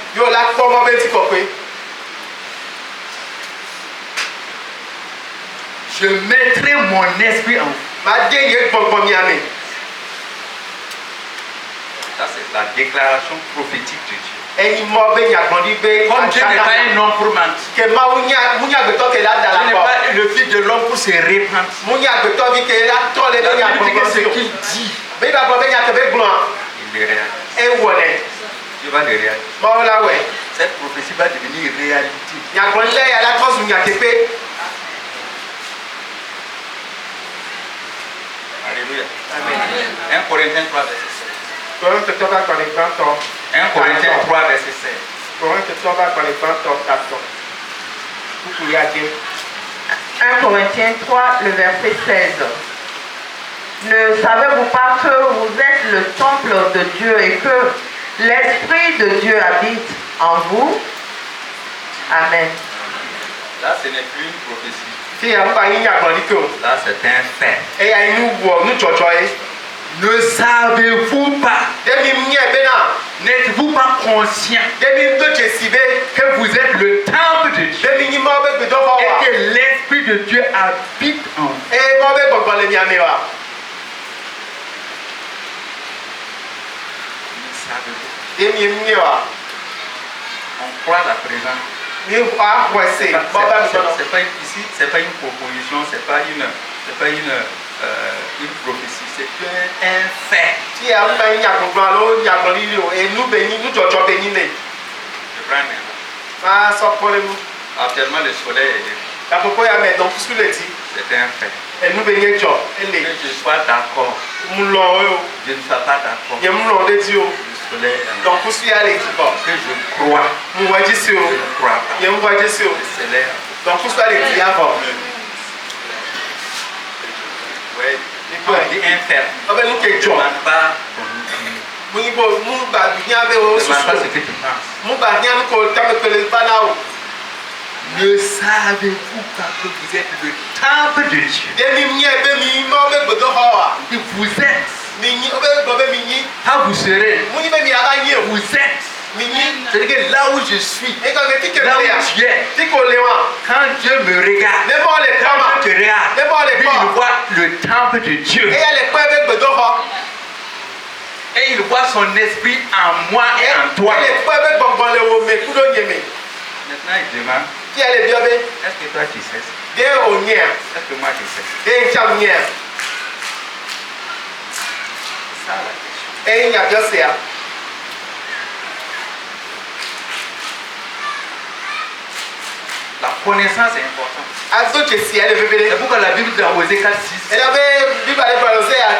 Speaker 3: Je mettrai mon esprit en vous. Ça, c'est la déclaration prophétique de Dieu. Comme Dieu n'est pas un homme pour mentir. Ce n'est pas le fils de l'homme pour se répandre. La Bible dit que ce qu'il dit, il le réalise. Dieu va le réaliser. Cette prophétie va devenir réalité. Alléluia. Amen. 1 Corinthiens 3, verset 16. 1 Corinthiens 3, verset 16.
Speaker 4: 1 Corinthiens 3, le verset 16. Ne savez-vous pas que vous êtes le temple de Dieu et que l'Esprit de Dieu habite en vous? Amen.
Speaker 3: Là, ce n'est plus une prophétie. Là, c'est un fait. Ne savez-vous pas? N'êtes-vous pas conscient que vous êtes le temple de Dieu et que l'Esprit de Dieu habite en vous? On croit la présence. C'est pas ici, c'est pas une proposition, c'est pas une prophétie, c'est un fait. Je prends un. Actuellement, le soleil est levé. C'est un fait. Que je sois d'accord. Je ne sois pas d'accord. Le soleil est levé. Que je crois. Je ne crois pas. Le soleil est levé. Oui. On dit un fait. Ne demande pas ce que tu penses. Ne savez-vous pas que vous êtes le temple de Dieu? Et vous êtes. Quand vous serez, vous êtes. C'est-à-dire que là où je suis, là où tu es, quand Dieu me regarde, quand Dieu te regarde, lui, il voit le temple de Dieu. Et il voit son esprit en moi et en toi. Maintenant, il demande, est-ce que toi tu sais ça? Est-ce que moi je sais? C'est ça la question. La connaissance est importante. C'est pourquoi la Bible dans Osée 4, 6,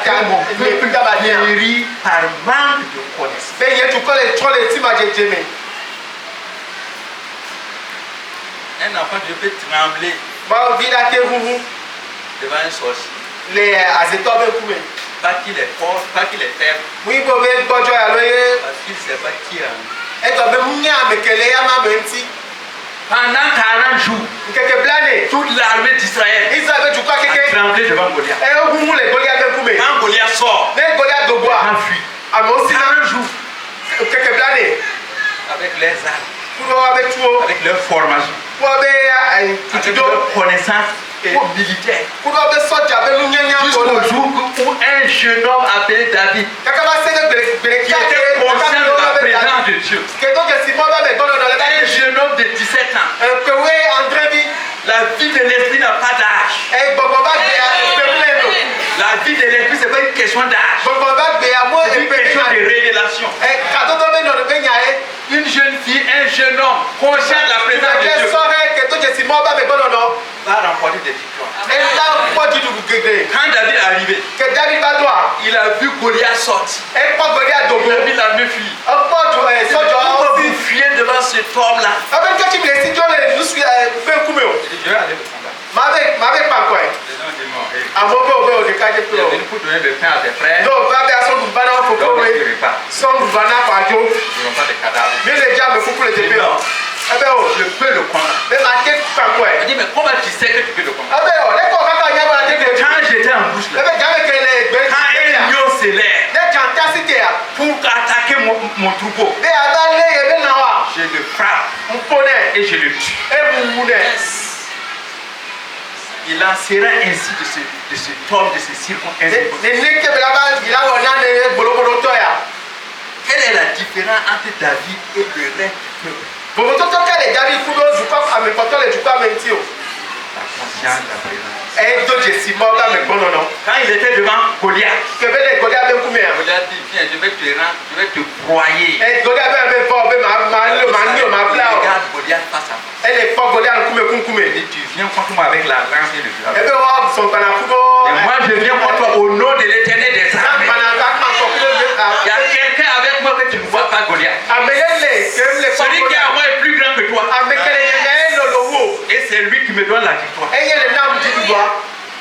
Speaker 3: que mon peuple périt par manque de connaissance. Un enfant Dieu peut trembler devant un sorcier. Pas qu'il est fort, pas qu'il est faible. Parce qu'il ne sait pas qui est en lui. Pendant 40 jours, toute l'armée d'Israël a tremblé devant Goliath. Quand Goliath sort, il fuit. 40 jours. Avec les armes, avec leur formation, avec leur connaissance et militaire. Jusqu'au jour où un jeune homme appelé David, qui était conscient de la présence de Dieu, un jeune homme de 17 ans, la vie de l'esprit n'a pas d'âge. La vie de l'esprit, ce n'est pas une question d'âge. C'est une question de révélation. Une jeune fille, un jeune homme, conscient de la présence de Dieu, va remporter des victoires. Quand David est arrivé, il a vu Goliath sortir. Il a vu l'armée fuir. Pourquoi vous fuyez devant cet homme-là? Je vais aller le combattre. Il est venu pour donner le pain à tes frères. Donc, tu repars. Ils n'ont pas de cadavres. Je peux le combattre. Il dit, mais comment tu sais que tu peux le combattre? Quand j'étais en bouche là, quand un lion s'élève pour attaquer mon troupeau, je le frappe et je le tue. Il en sera ainsi de cet homme, de ces circonstances. Quelle est la différence entre David et le reste du peuple? La conscience de la présence. Quand il était devant Goliath, Goliath dit, viens, je vais te broyer. Regarde Goliath face à moi. Il dit, tu viens contre moi avec la lance et le sabre. Et moi je viens contre toi au nom de l'Éternel des armées. Il y a quelqu'un avec moi que tu ne vois pas, Goliath. Celui qui est à moi est plus grand que toi. Et c'est lui qui me donne la victoire.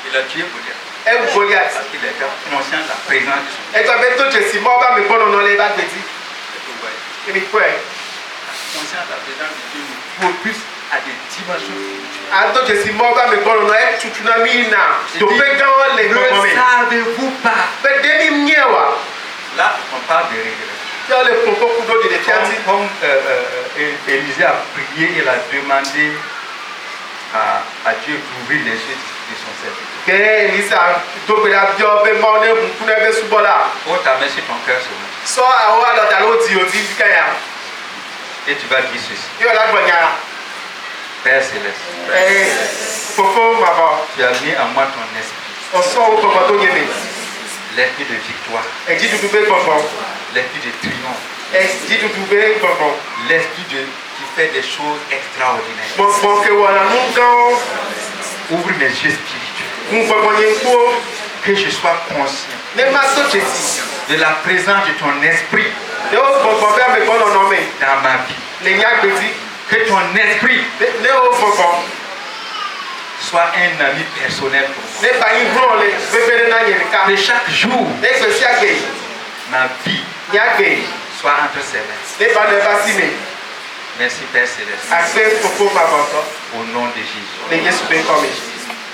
Speaker 3: Il a tué Goliath. Parce qu'il était conscient de la présence de son Dieu. Conscient de la présence de Dieu nous propulse à des dimensions spirituelles. Ne savez-vous pas? Là, on parle de révélation. Comme Élisée a prié, il a demandé à Dieu d'ouvrir les yeux de son serviteur. Oh, ta main sur ton cœur ce matin. Et tu vas dire ceci. Père Céleste, tu as mis en moi ton esprit. L'esprit de victoire. L'esprit de triomphe. L'esprit qui fait des choses extraordinaires. Ouvre mes yeux spirituels. Que je sois conscient de la présence de ton esprit dans ma vie. Que ton esprit soit un ami personnel pour moi. Que chaque jour, ma vie soit entre ses mains. Merci Père Céleste. Au nom de Jésus.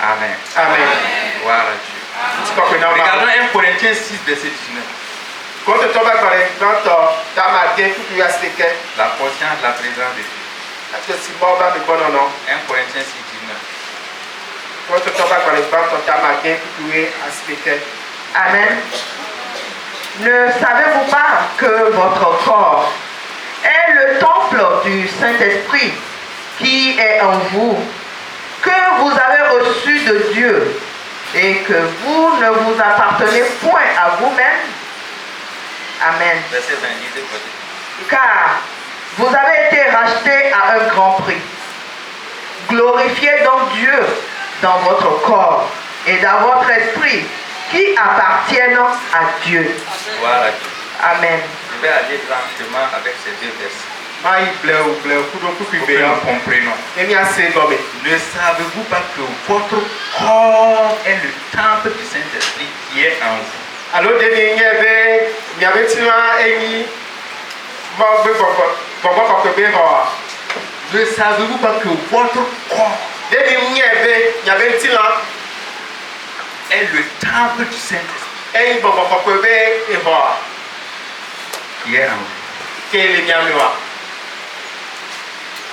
Speaker 3: Amen. Gloire à Dieu. Regardons 1 Corinthiens 6, verset 19. La conscience de la présence de Dieu. 1 Corinthiens 6, 19.
Speaker 4: Amen. Ne savez-vous pas que votre corps est le temple du Saint-Esprit qui est en vous, que vous avez reçu de Dieu, et que vous ne vous appartenez point à vous-même? Amen.
Speaker 3: Verset 20,
Speaker 4: car vous avez été rachetés à un grand prix. Glorifiez donc Dieu dans votre corps et dans votre esprit qui appartiennent à Dieu.
Speaker 3: Voilà.
Speaker 4: Amen.
Speaker 3: Je vais aller lentement avec ces deux versets. Pour que nous comprenions. Ne savez-vous pas que votre corps est le temple du Saint-Esprit qui est en vous? Ne savez-vous pas que votre corps est le temple du Saint-Esprit qui est en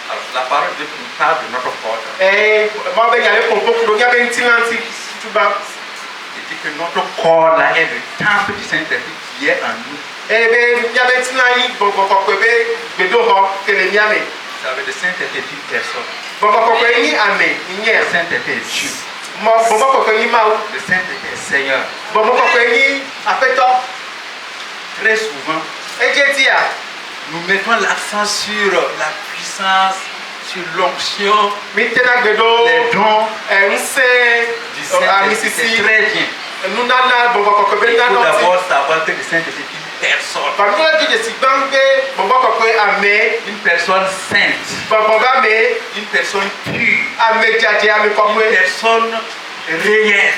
Speaker 3: vous? Alors, la parole de Dieu nous parle de notre corps.
Speaker 1: Et moi, il y a les propos pour nous, il y a un petit lentille, tu vas.
Speaker 3: Il dit que notre corps là est le temple du Saint-Esprit qui est en nous.
Speaker 1: Eh bien, il y a un petit lentille, bon, que les miens.
Speaker 3: Ça veut dire le Saint-Esprit est une personne.
Speaker 1: Bon,
Speaker 3: Le Saint-Esprit est Dieu. Le Saint-Esprit est Seigneur. Très souvent, nous mettons l'accent sur la puissance, sur l'onction, les dons du Saint-Esprit. C'est très bien. Il faut d'abord savoir que le Saint-Esprit est une personne. Une personne sainte. Une personne pure. Une personne réelle.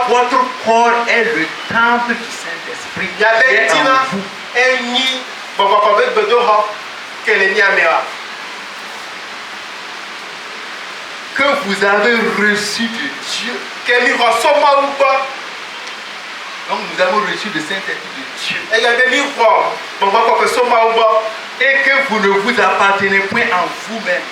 Speaker 3: Votre corps est le temple du Saint-Esprit. Il est en vous. Que vous avez reçu de Dieu. Donc nous avons reçu le Saint-Esprit de Dieu. Et que vous ne vous appartenez point en vous-même.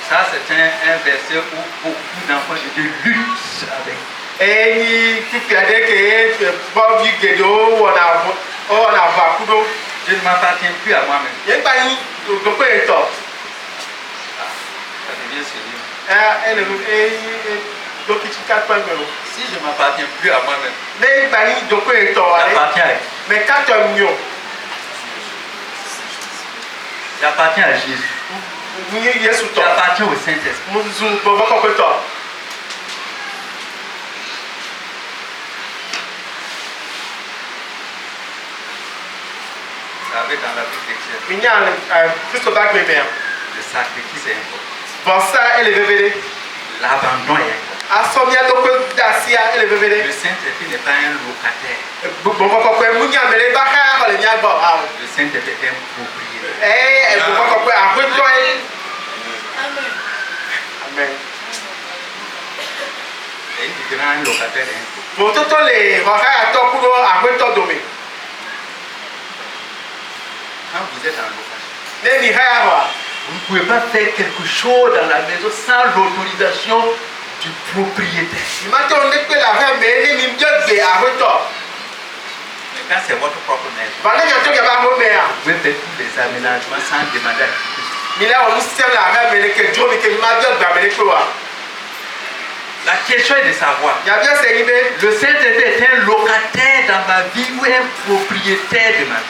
Speaker 3: Ça c'est un verset où beaucoup d'enfants de Dieu luttent avec. Je ne m'appartiens plus à moi-même. Ça devient sérieux. Si je ne m'appartiens plus à moi-même, j'appartiens à qui? J'appartiens à Jésus. J'appartiens au Saint-Esprit. Vous savez, dans la vie chrétienne, le sacrifice est important. L'abandon est important. Le Saint-Esprit n'est pas un locataire. Le Saint-Esprit est un propriétaire.
Speaker 1: Amen.
Speaker 3: Il y a une différence entre un locataire et un propriétaire. Quand vous êtes en location, vous ne pouvez pas faire quelque chose dans la maison sans l'autorisation du propriétaire. Mais quand c'est votre propre maison, vous pouvez faire tous les aménagements sans demander à qui. La question est de savoir, le Saint-Esprit est un locataire dans ma vie ou un propriétaire de ma vie?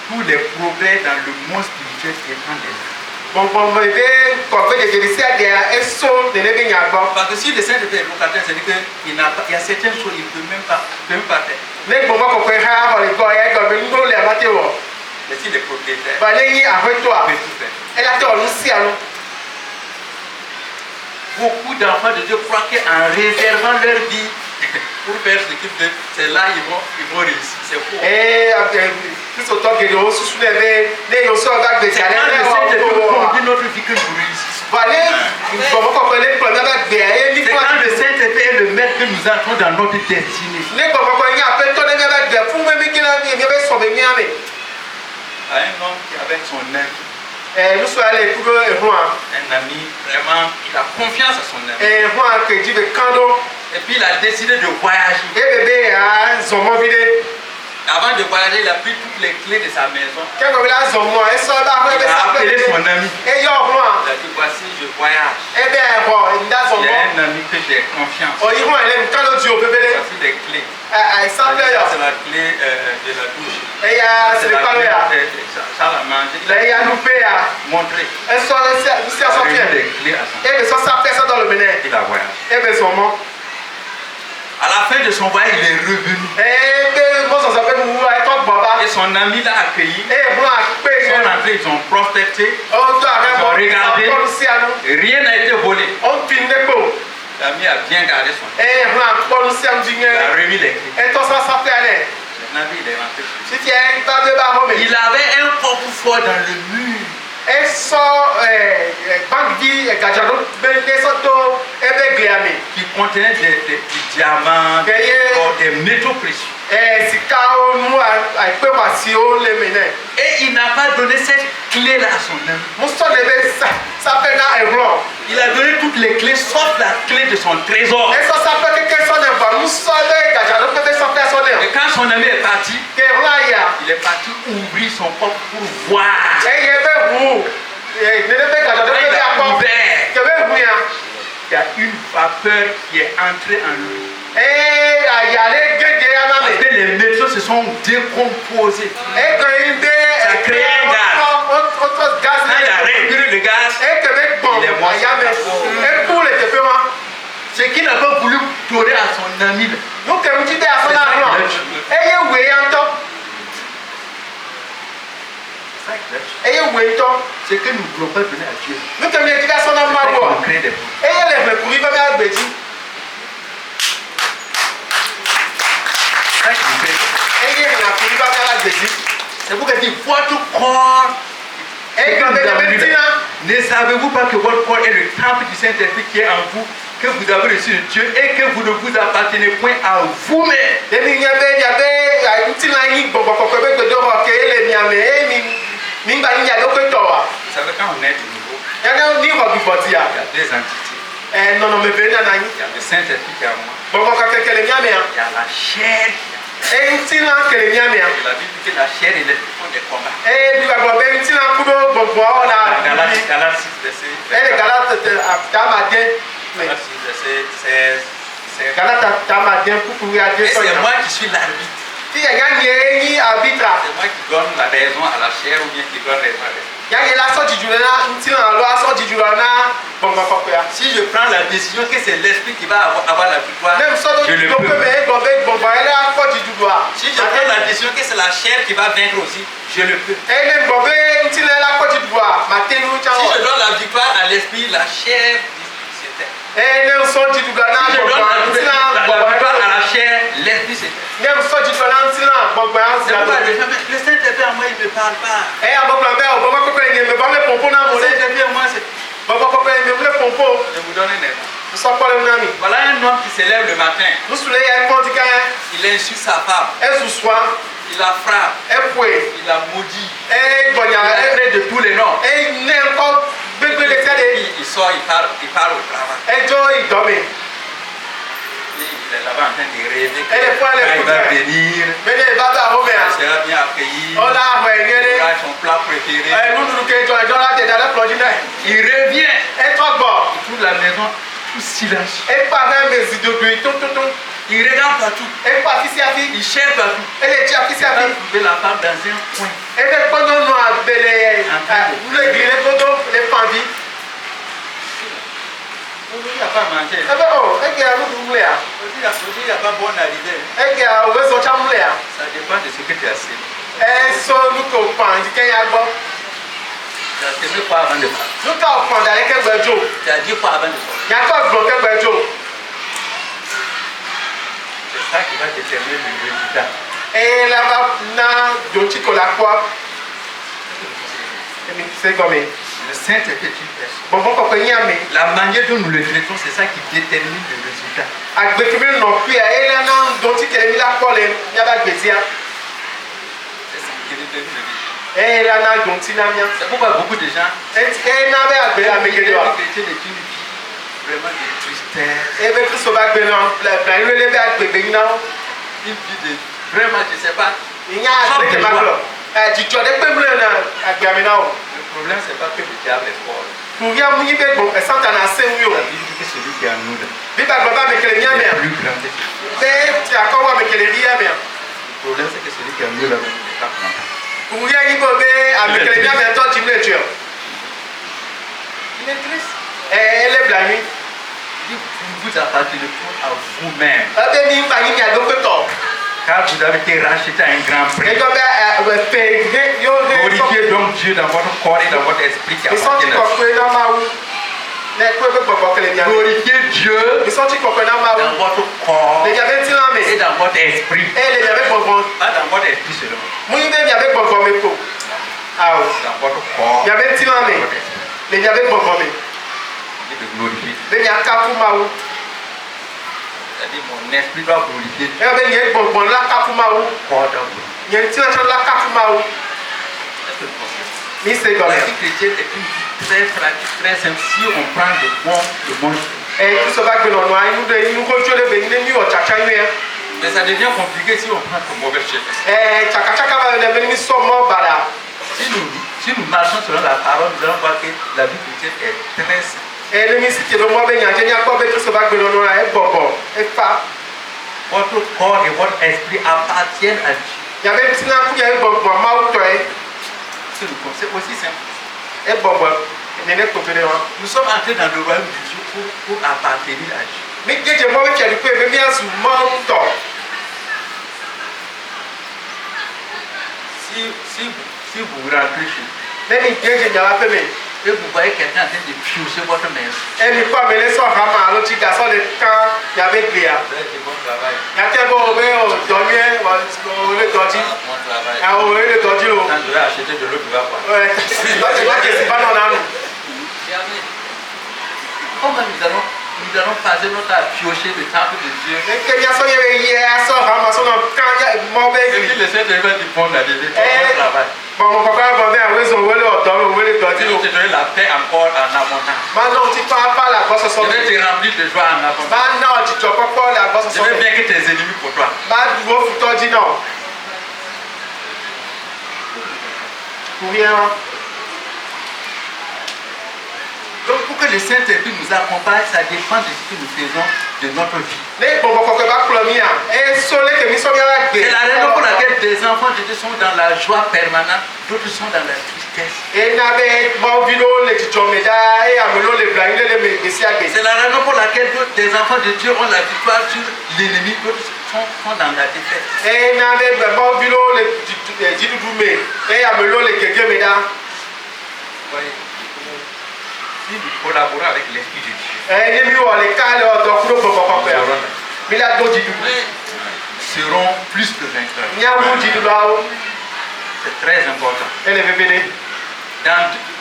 Speaker 3: Tous les progrès dans le monde spirituel dépendent de ça. Parce que si le Saint-Esprit est locataire, c'est-à-dire qu'il y a certaines choses qu'il ne peut même pas faire. Mais si les propriétaires peuvent tout faire. Beaucoup d'enfants de Dieu croient qu'en réservant leur vie pour faire ce qu'ils veulent, c'est là qu'ils vont réussir. C'est faux. C'est quand le Saint-Esprit conduit notre vie que nous réussissons. C'est quand le Saint-Esprit est le maître que nous entrons dans notre destinée. À un homme qui avec son ami. Un ami, vraiment, il a confiance à son ami. Et puis il a décidé de voyager. Avant de voyager, il a pris toutes les clés de sa maison. Il a appelé son ami. Il a dit, voici, je voyage. Il y a un ami que j'ai confiance. Voici les clés. C'est la clé de la douche. C'est la clé de salle à manger. Il a montré. Il a remis les clés à son ami. Il a voyagé. À la fin de son voyage, il est revenu. Et son ami l'a accueilli. Ils sont rentrés, ils ont prospecté. Ils ont regardé. Rien n'a été volé. L'ami a bien gardé son. Il a remis les clés. il est rentré.
Speaker 1: Si tu es pas de barreau, mais
Speaker 3: il avait un coffre fort dans le mur.
Speaker 1: Et ça, banque dit,
Speaker 3: qui contenait des diamants, des métaux précieux. Et il n'a pas donné cette clé-là à son ami. Il a donné toutes les clés sauf la clé de son trésor. Et quand son ami est parti, il est parti ouvrir son coffre pour voir. Il y a une vapeur qui est entrée en lui. Parce que les métaux se sont décomposés. Ça crée un gaz. Quand il a respiré le gaz, il est mort. Ce qu'il n'a pas voulu donner à son ami. C'est que nous ne voulons pas donner à Dieu. C'est qu'on crée des problèmes. C'est pour que votre corps. Ne savez-vous pas que votre corps est le temple du Saint-Esprit qui est en vous, que vous avez reçu de Dieu et que vous ne vous appartenez point à vous-même? Vous savez, quand on est de nouveau, il y a deux entités. Il y a le Saint-Esprit qui est en moi. Il y a la chair qui est en moi. La Bible dit que la chair et l'esprit font des combats. Galates 6, verset 16. Et c'est moi qui suis l'arbitre. C'est moi qui donne la raison à la chair ou bien qui donne raison à l'esprit. Si je prends la décision que c'est l'esprit qui va avoir la victoire, je le peux. Si je prends la décision que c'est la chair qui va vaincre aussi, je le peux. Si je donne la victoire à l'esprit, la chair s'éteint. Si je donne la victoire à la chair, l'esprit s'éteint. Le Saint-Esprit en moi, il ne me parle pas. Le Saint-Esprit en moi, c'est... Je vous donne un exemple. Voilà un homme qui se lève le matin. Il insulte sa femme. Il la frappe. Il la maudit. Il traite de tous les noms. Il sort, il part au travail. Il est là-bas en train de rêver. Quand il va venir, il sera bien accueilli. Il aura son plat préféré. Il revient. Il trouve la maison tout silencieuse. Il regarde partout. Il cherche partout. Il va trouver la femme dans un coin. Il n'y a pas à manger. Il n'y a pas bonne arrivée. Ça dépend de ce que tu as semé. Tu as semé quoi avant de partir? Tu as dit quoi avant de sortir? C'est ça qui va déterminer le résultat. Le Saint-Esprit est une personne. La manière dont nous le traitons, c'est ça qui détermine le résultat. C'est ça qui détermine le résultat. C'est pourquoi beaucoup de gens, les chrétiens est une vie vraiment de tristesse. Une vie de vraiment, je ne sais pas. Le problème, c'est pas que le diable est fort. La Bible dit que celui qui est en nous est plus grand que celui. Le problème, c'est que celui qui est en nous là, n'est pas content. Il est triste. Vous vous appartenez à vous-même. Car vous avez été racheté à un grand prix. Glorifiez donc Dieu dans votre corps et dans votre esprit qui appartient à vous. Glorifiez Dieu dans votre corps
Speaker 1: Les Yahvé Tilame.
Speaker 3: et dans votre esprit.
Speaker 1: Et les Yahvé Bonbon.
Speaker 3: Pas dans votre esprit seulement.
Speaker 1: Moi, il y avait Bonbon, mais pour. Ah oui.
Speaker 3: Dans votre corps.
Speaker 1: Yahvé Tilame. Les Yahvé Bonbon.
Speaker 3: Et de glorifier.
Speaker 1: Les Yahvé Kapumaou.
Speaker 3: C'est-à-dire mon esprit doit glorifier.
Speaker 1: Et avec les Bonbon, la Kapumaou.
Speaker 3: Corps doit glorifier.
Speaker 1: Il y a une tirage la Kapumaou.
Speaker 3: Est-ce que vous comprenez?
Speaker 1: Mais c'est
Speaker 3: La
Speaker 1: comme
Speaker 3: vie chrétienne est une vie très pratique, très simple. Si on prend le bon.
Speaker 1: et tout ce va que l'on a, nous contrôlons les bénis, nous tchatchons.
Speaker 3: Mais ça devient compliqué si on prend le mauvais chef.
Speaker 1: Et tchakachaka va devenir sommet bala.
Speaker 3: Si nous marchons selon la parole, nous allons voir que la vie chrétienne est très simple.
Speaker 1: Et le ministre qui est le moins bien, il y a quoi tout ce va que l'on a, et bonbon, et pas.
Speaker 3: Votre corps et votre esprit appartiennent à Dieu.
Speaker 1: Il y avait un petit enfant qui avait bonbon, maouto,
Speaker 3: C'est aussi simple.
Speaker 1: et bonbon.
Speaker 3: Nous sommes entrés dans le royaume de Dieu pour appartenir à Dieu.
Speaker 1: Mais que je m'en vais faire du coup, et bien sous mon temps.
Speaker 3: Si vous rentrez chez vous
Speaker 1: Même il dit que je n'ai pas fait.
Speaker 3: et vous voyez quelqu'un en train de piocher votre maison,
Speaker 1: Et il faut amener son rama à l'autre garçon de quand il y avait Gléa.
Speaker 3: vous avez dit bon travail.
Speaker 1: Il y a tellement de dormir, le dordi.
Speaker 3: Bon travail.
Speaker 1: Ah oui, le dordi.
Speaker 3: Quand je vais acheter de l'eau, tu vas voir.
Speaker 1: Ouais, c'est pas que c'est pas dans la rue.
Speaker 3: Comment nous allons passer notre temps à piocher le temple de Dieu?
Speaker 1: Mais que y a son hier, son rama, son quand il y a mauvais.
Speaker 3: Et puis le Seigneur va te prendre la vérité. Bon travail.
Speaker 1: Bon, mon papa va venir à Wesson, où est le dordi, où est le dordi.
Speaker 3: Je vais te donner la paix encore en abondance.
Speaker 1: Maintenant, tu parles pas la grosse
Speaker 3: Je
Speaker 1: somme.
Speaker 3: vais te remplir de joie en abondance.
Speaker 1: Maintenant, tu ne peux pas la grosse
Speaker 3: Je
Speaker 1: somme.
Speaker 3: vais bien que tes ennemis pour toi.
Speaker 1: Bah, tu vas foutre dit non. Pour rien.
Speaker 3: Donc pour que le Saint-Esprit nous accompagne, ça dépend de ce que nous faisons de notre vie.
Speaker 1: Les bonbons qu'on va plomber, et soleil que nous sommes là.
Speaker 3: C'est la raison pour laquelle des enfants de Dieu sont dans la joie permanente, d'autres sont dans la tristesse.
Speaker 1: Et n'avait pas vu les tchomeda et amelo les blancs, les messieurs.
Speaker 3: C'est la raison pour laquelle des enfants de Dieu ont la victoire sur l'ennemi, d'autres sont dans la défaite.
Speaker 1: Et n'avait pas vu les djidoumé et amelo les kékémeda.
Speaker 3: Voyez, si nous collaborons avec l'Esprit de Dieu,
Speaker 1: Et les mieux les calés donc nous pouvons pas faire. Mais là d'autres djidoumé
Speaker 3: seront plus que vainqueurs.
Speaker 1: Il y a un djidoulao.
Speaker 3: C'est très important.
Speaker 1: Et les bébés.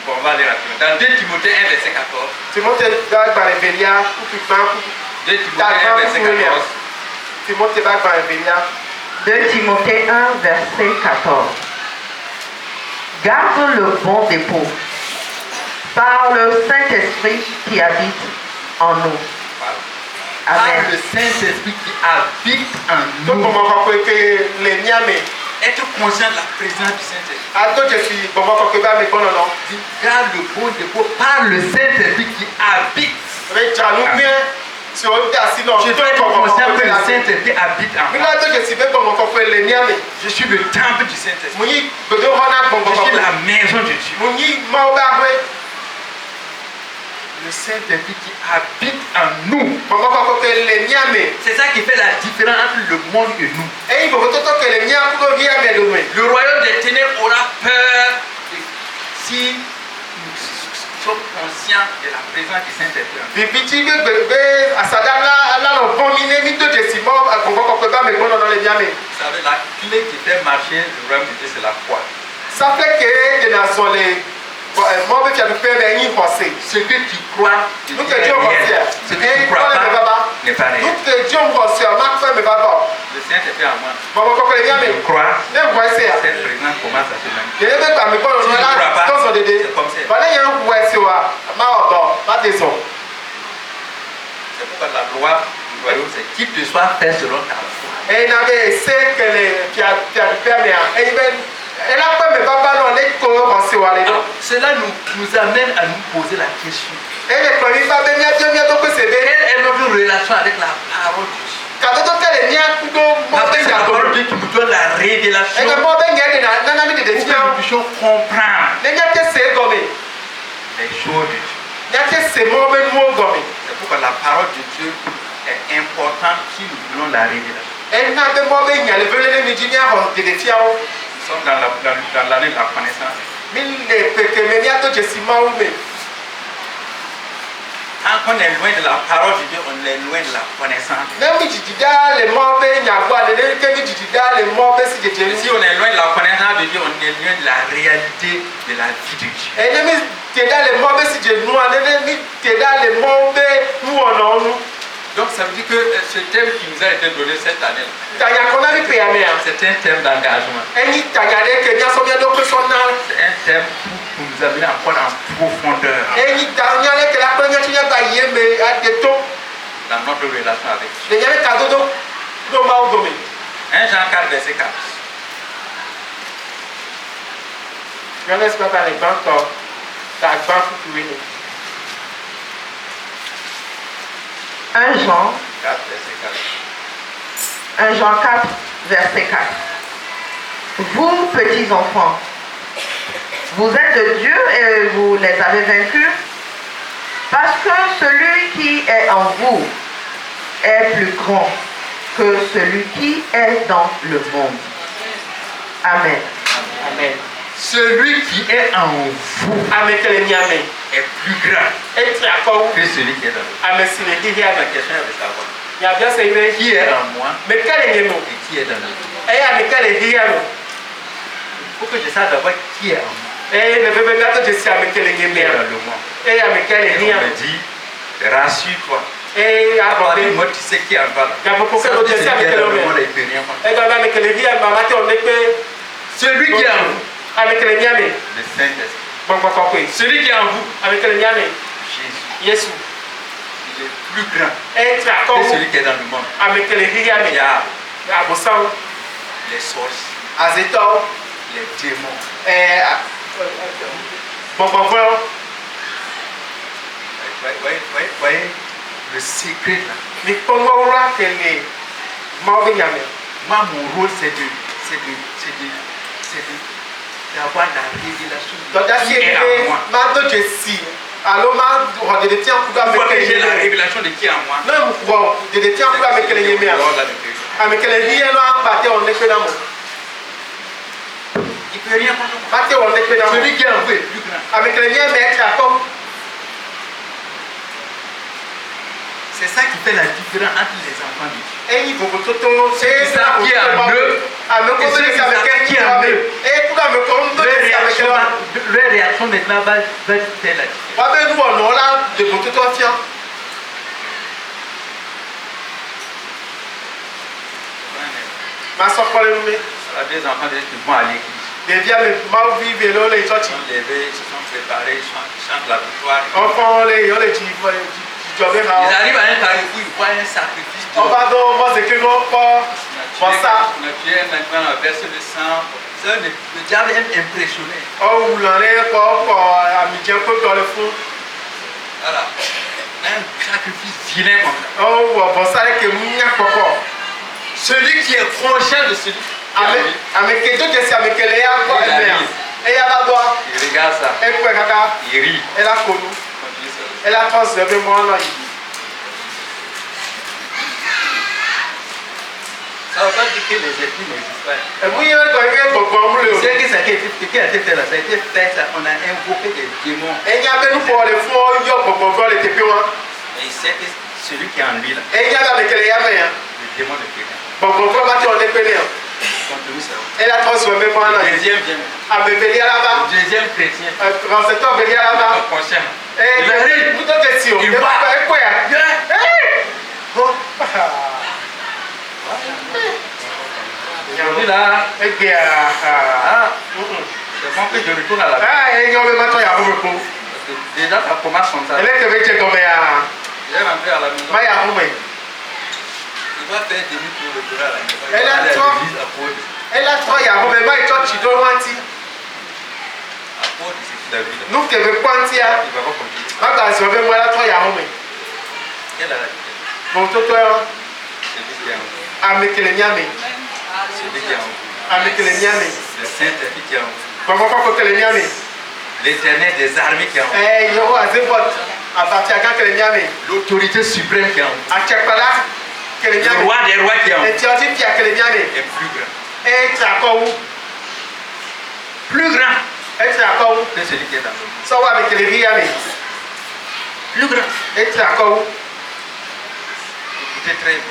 Speaker 3: Bon, on va aller rapidement. Dans 2 Timothée 1, verset 14.
Speaker 1: Timothée va dans les vélias, ou puis pas.
Speaker 3: 2 Timothée 1, verset 14.
Speaker 1: Timothée va dans les vélias.
Speaker 4: 2 Timothée 1, verset 14. Garde le bon dépôt par le Saint-Esprit qui habite en nous.
Speaker 3: Par
Speaker 4: Amen.
Speaker 3: le Saint-Esprit qui habite en
Speaker 1: Donc,
Speaker 3: nous.
Speaker 1: on va les niamés.
Speaker 3: Être conscient de la présence du Saint-Esprit.
Speaker 1: À toi, je suis bon, on va me prendre non.
Speaker 3: Garde le bon dépôt par le Saint-Esprit qui habite.
Speaker 1: Mais tu as nous bien. Si on est assis dans
Speaker 3: Je dois être conscient que le Saint-Esprit habite en
Speaker 1: mais
Speaker 3: moi.
Speaker 1: là, je suis bien bon, on les niamés.
Speaker 3: Je suis le temple du Saint-Esprit.
Speaker 1: Mouni, bedo hana bon,
Speaker 3: Je suis la maison de Dieu.
Speaker 1: Mouni, maoba,
Speaker 3: Le Saint-Esprit qui habite en nous.
Speaker 1: bon, les niamés.
Speaker 3: C'est ça qui fait la différence entre le monde et nous.
Speaker 1: Et il faut que les niamés pour bien me donner.
Speaker 3: Le royaume des ténèbres aura peur si nous sommes conscients de la présence du Saint-Esprit.
Speaker 1: Bibiti bébé, asadala, là, on va miner, mito, je suis mort, on va me prendre dans les niamés.
Speaker 3: Vous savez, la clé qui fait marcher le royaume de Dieu, c'est la foi.
Speaker 1: Ça fait que les nations, les. Moi, je vais faire un français.
Speaker 3: Ce que tu crois,
Speaker 1: Nous que Dieu va faire.
Speaker 3: ce que tu ne crois pas, n'est pas réel.
Speaker 1: Nous que Dieu va faire. Ma femme me va voir.
Speaker 3: Le Saint-Esprit en moi.
Speaker 1: Bon, on va les niamés.
Speaker 3: Je crois.
Speaker 1: Ne vois pas.
Speaker 3: Cette présence commence à se manifester.
Speaker 1: Je ne vais pas me prendre
Speaker 3: Si tu ne crois pas,
Speaker 1: dans son dédé.
Speaker 3: c'est comme ça.
Speaker 1: Voilà, il y a un voici, ma ordre, ma déson.
Speaker 3: C'est pourquoi la loi du royaume, c'est qu'il te soit fait selon ta foi.
Speaker 1: Et il avait essayé qui a permis. Et il elle a pas me papa non les commencé à aller.
Speaker 3: Cela nous amène à nous poser la question.
Speaker 1: Et les premiers pas venir donc c'est
Speaker 3: Quelle est notre relation avec la parole de Dieu?
Speaker 1: quand on telle nia kudo mo
Speaker 3: Parce que c'est la parole de Dieu qui nous donne la révélation.
Speaker 1: et que mo ben nia na na mi de
Speaker 3: Pour que nous puissions comprendre
Speaker 1: les nia que c'est gomme
Speaker 3: les choses de Dieu.
Speaker 1: nia que c'est mo ben mo gomme
Speaker 3: C'est pourquoi la parole de Dieu est importante si nous voulons la révélation.
Speaker 1: et na ben mo ben nia le veut les mi nia ho de fiao
Speaker 3: Nous sommes dans l'année de la connaissance.
Speaker 1: mille pe que me nia to je si ma ou me
Speaker 3: Quand on est loin de la parole de Dieu, on est loin de la connaissance.
Speaker 1: Si
Speaker 3: on est loin de la connaissance de Dieu, on est loin de la réalité de la vie de Dieu. Donc ça veut dire que ce thème qui nous a été donné cette année, c'est un thème d'engagement. C'est un thème pour nous amener encore en profondeur dans notre relation avec Dieu. 1 Jean 4, verset 4.
Speaker 4: Un Jean 4, verset 4. Vous, petits enfants, vous êtes de Dieu et vous les avez vaincus, parce que celui qui est en vous est plus grand que celui qui est dans le monde. Amen.
Speaker 3: Amen. Celui qui est en vous est plus grand que celui qui est dans le monde. La question est de savoir qui est en moi et qui est dans le monde. Il faut que je sache d'abord qui est en moi. Qui est dans le monde. Et on me dit, rassure-toi. Moi, tu sais qui est en toi. Celui qui est dans le monde, il ne peut rien faire. Celui qui est en vous, le Saint-Esprit. Celui qui est en vous, Jésus. Il est plus grand que celui qui est dans le monde. Les sorciers, les démons. Voyez le secret là. Moi, mon rôle, c'est d'avoir la révélation qui est en moi. Une fois que j'ai la révélation de qui est en moi, il ne peut rien faire. Celui qui est en vous est plus grand. C'est ça qui fait la différence entre les enfants de Dieu. C'est ça qui est en eux. Et ceux qui savent qui est en eux. Leur réaction maintenant va faire la différence. Les enfants qui vont à l'église. Ils se sont levés, ils se sont préparés, ils chantent la victoire. Ils arrivent à un carrefour, ils voient un sacrifice. On a tué maintenant un verset de sang. Le diable aime impressionner. Voilà. Un sacrifice vilain comme ça. Celui qui est conscient de celui qui il regarde ça. Il rit. Ça ne veut pas dire que les esprits n'existent pas. C'est ce qui a été fait là, ça a été fait, ça, on a invoqué des démons. Et il sait que celui qui est en lui là, le démon ne fait rien. Le deuxième vient. Le deuxième chrétien. Conscient. Il arrive. Il va. Aujourd'hui là, c'est bon que je retourne à la maison. Déjà ça commence comme ça. Je vais rentrer à la maison. Il va faire demi-tour de retourner à la maison. Il va aller à l'église à Pôle. À Pôle, c'est la ville. Il va pas continuer. Quelle est la différence? Celui qui est en vous. Celui qui est en vous. Le Saint-Esprit qui est en vous. L'Éternel des armées qui est en vous. L'autorité suprême qui est en vous. Le roi des rois qui est en vous. Est plus grand. Plus grand que celui qui est dans le monde. plus grand.
Speaker 1: Et tu as encore
Speaker 3: Écoutez très bien.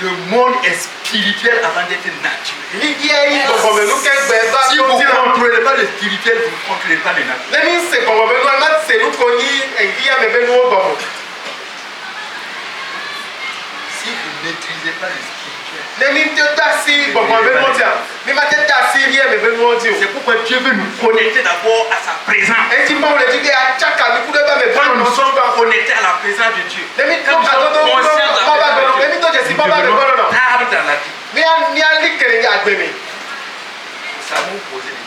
Speaker 3: Le monde est spirituel avant d'être naturel. Si vous ne contrôlez pas le spirituel, vous ne contrôlez pas le naturel. Si vous ne maîtrisez pas le spirituel, c'est pourquoi Dieu veut nous connecter d'abord à sa présence. Quand nous sommes connectés à la présence de Dieu, quand nous sommes conscients de la présence de Dieu, nous devenons stables dans la vie. Nous savons poser des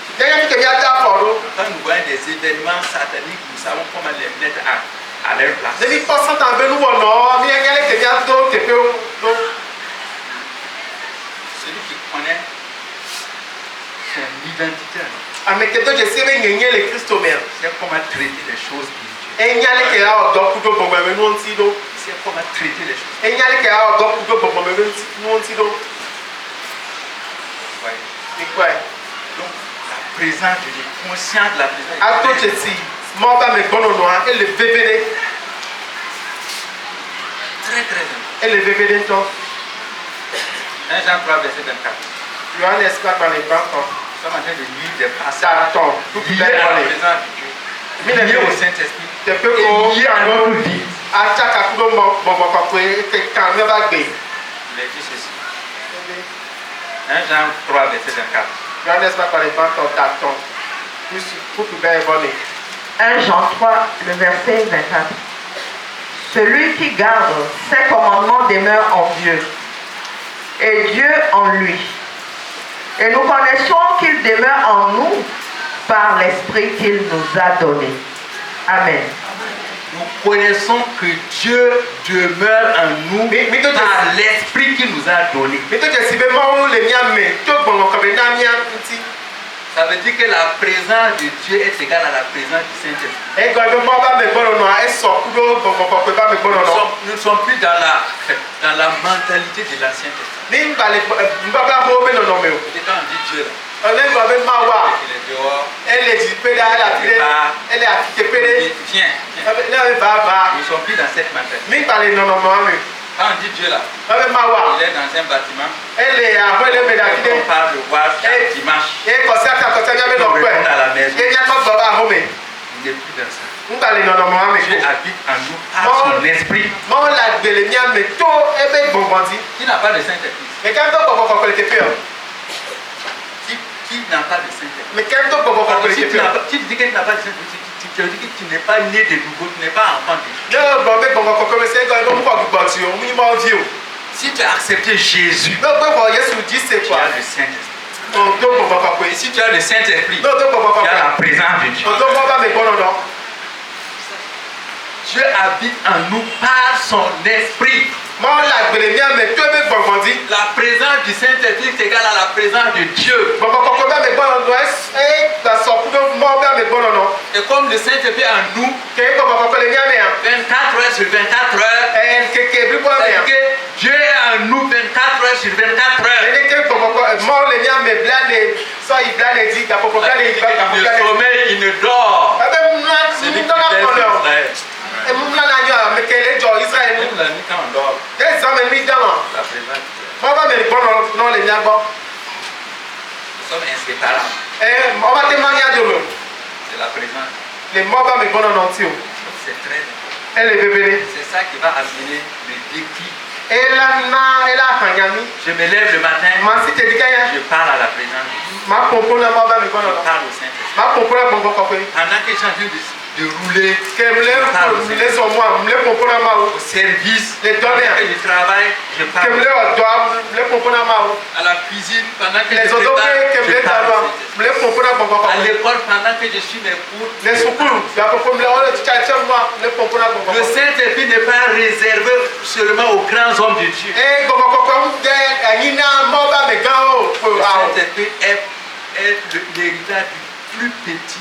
Speaker 3: questions. Quand nous voyons des événements sataniques, nous savons comment les mettre à leur place. Celui qui connaît son identité, c'est comment traiter les choses spirituelles. C'est comment traiter les choses.
Speaker 1: Ouais.
Speaker 3: Donc, la présence de Dieu, conscient de la présence de Dieu. Très très important. 1 Jean 3, verset 24. Nous sommes en train de lire des passages liés à la présence de Dieu, liés au Saint-Esprit, et liés à notre vie. Il a dit ceci. 1 Jean 3, verset 24.
Speaker 4: 1 Jean 3, le verset 24. Celui qui garde ses commandements demeure en Dieu, et Dieu en lui. Et nous connaissons qu'il demeure en nous par l'Esprit qu'il nous a donné. Amen.
Speaker 3: Nous connaissons que Dieu demeure en nous par l'Esprit qu'il nous a donné. Ça veut dire que la présence de Dieu est égale à la présence du Saint-Esprit. Nous ne sommes plus dans la mentalité de l'Ancien Testament. Et quand on dit Dieu là, il est dehors, viens. Nous ne sommes plus dans cette mentalité. Quand on dit Dieu là, il est dans un bâtiment. On parle de voir chaque dimanche. On retourne à la maison. Il n'est plus dans ça. Dieu habite en nous par son esprit. Qui n'a pas de Saint-Esprit? Qui n'a pas de Saint-Esprit? Si tu dis que tu n'as pas de Saint-Esprit, tu dis que tu n'es pas né de nouveau, tu n'es pas enfant de Dieu. Si tu as accepté Jésus, tu as le Saint-Esprit. Et si tu as le Saint-Esprit, tu as la présence de Dieu. Dieu habite en nous par son esprit. La présence du Saint-Esprit est égale à la présence de Dieu. Et comme le Saint-Esprit en nous, 24 heures sur 24 heures, Dieu est en nous 24 heures sur 24 heures. Il ne sommeille, il ne dort. C'est lui qui fait Israël. Même la nuit quand on dort, la présence de Dieu. Nous sommes inséparables. C'est la présence. C'est très important. C'est ça qui va amener le déclic. Je me lève le matin, je parle à la présence de Dieu. Je parle au Saint-Esprit. Pendant que je suis en train de rouler, au service, pendant que je travaille, je parle. À la cuisine, pendant que je prépare, je parle. À l'école, pendant que je suis mes cours, le Saint-Esprit n'est pas réservé seulement aux grands hommes de Dieu. Le Saint-Esprit est l'héritage du plus petit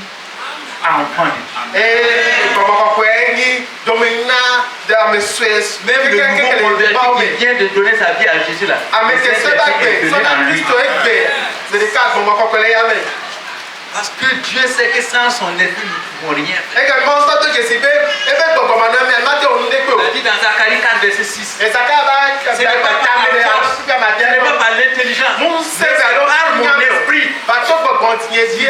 Speaker 3: enfant de Dieu. Même le nouveau converti qui vient de donner sa vie à Jésus là, le Saint-Esprit est venu en lui. Parce que Dieu sait que sans son esprit, nous ne pouvons rien faire. Ce n'est pas par l'intelligence. C'est par mon esprit.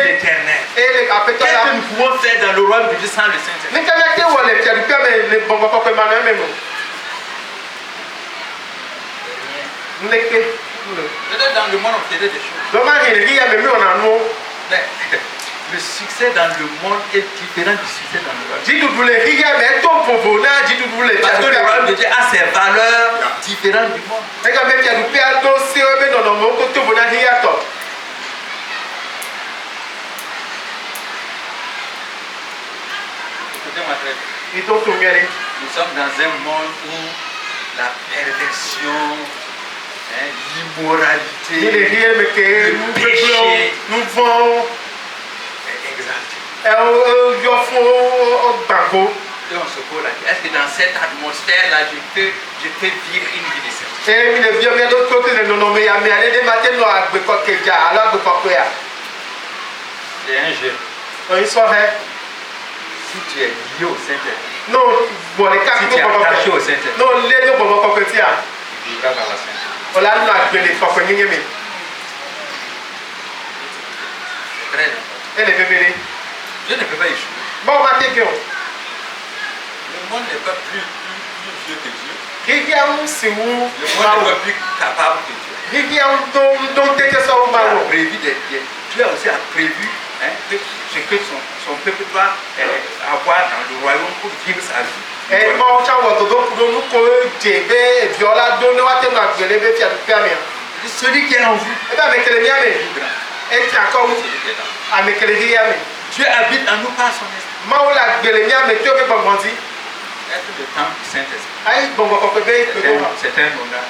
Speaker 3: L'éternel. Qu'est-ce que nous pouvons faire dans le royaume de Dieu sans le Saint-Esprit? Peut-être dans le monde on faisait des choses. Mais le succès dans le monde est différent du succès dans le royaume. Parce que le royaume de Dieu a ses valeurs différentes du monde. Écoutez-moi très bien. Nous sommes dans un monde où la perversion, l'immoralité, le péché est exalté. Et on se pose la question, est-ce que dans cette atmosphère-là, je peux vivre une vie de sainteté? C'est un jeu. Si tu es lié au Saint-Esprit, si tu es attaché au Saint-Esprit, tu vivras dans la sainteté. Très important. Dieu ne peut pas échouer. Le monde n'est pas plus vieux que Dieu. Le monde n'est pas plus capable que Dieu. Dieu a aussi prévu ce que son peuple doit avoir dans le royaume pour vivre sa vie. Celui qui est en vous, Dieu habite en nous par son esprit. Être le temple du Saint-Esprit. C'est un honneur.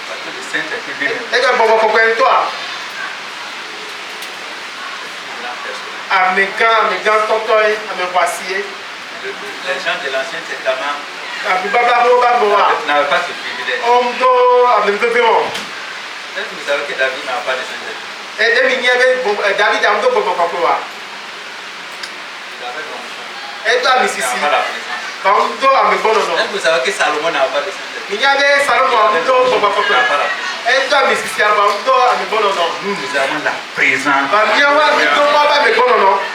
Speaker 3: Parce que le Saint-Esprit lui-même. Les gens de l'Ancien Testament n'avaient pas ce privilège. Est-ce que vous savez que David n'a pas de Saint-Esprit? Il avait l'onction. Est-ce que vous savez que Salomon n'a pas de Saint-Esprit? Nous avons la présence.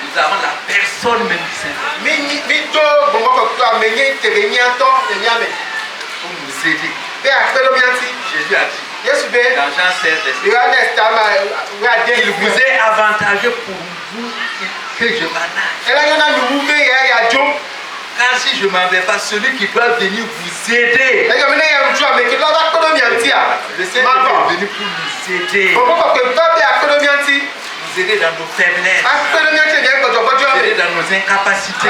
Speaker 3: Nous avons la personne même du Saint-Esprit. Pour nous aider. Jésus a dit dans Jean 16, il vous est avantageux pour vous que je m'en aille. Car si je ne m'en vais pas, celui qui doit venir vous aider. Le Seigneur est venu pour nous aider. Nous aider dans nos faiblesses. Nous aider dans nos incapacités.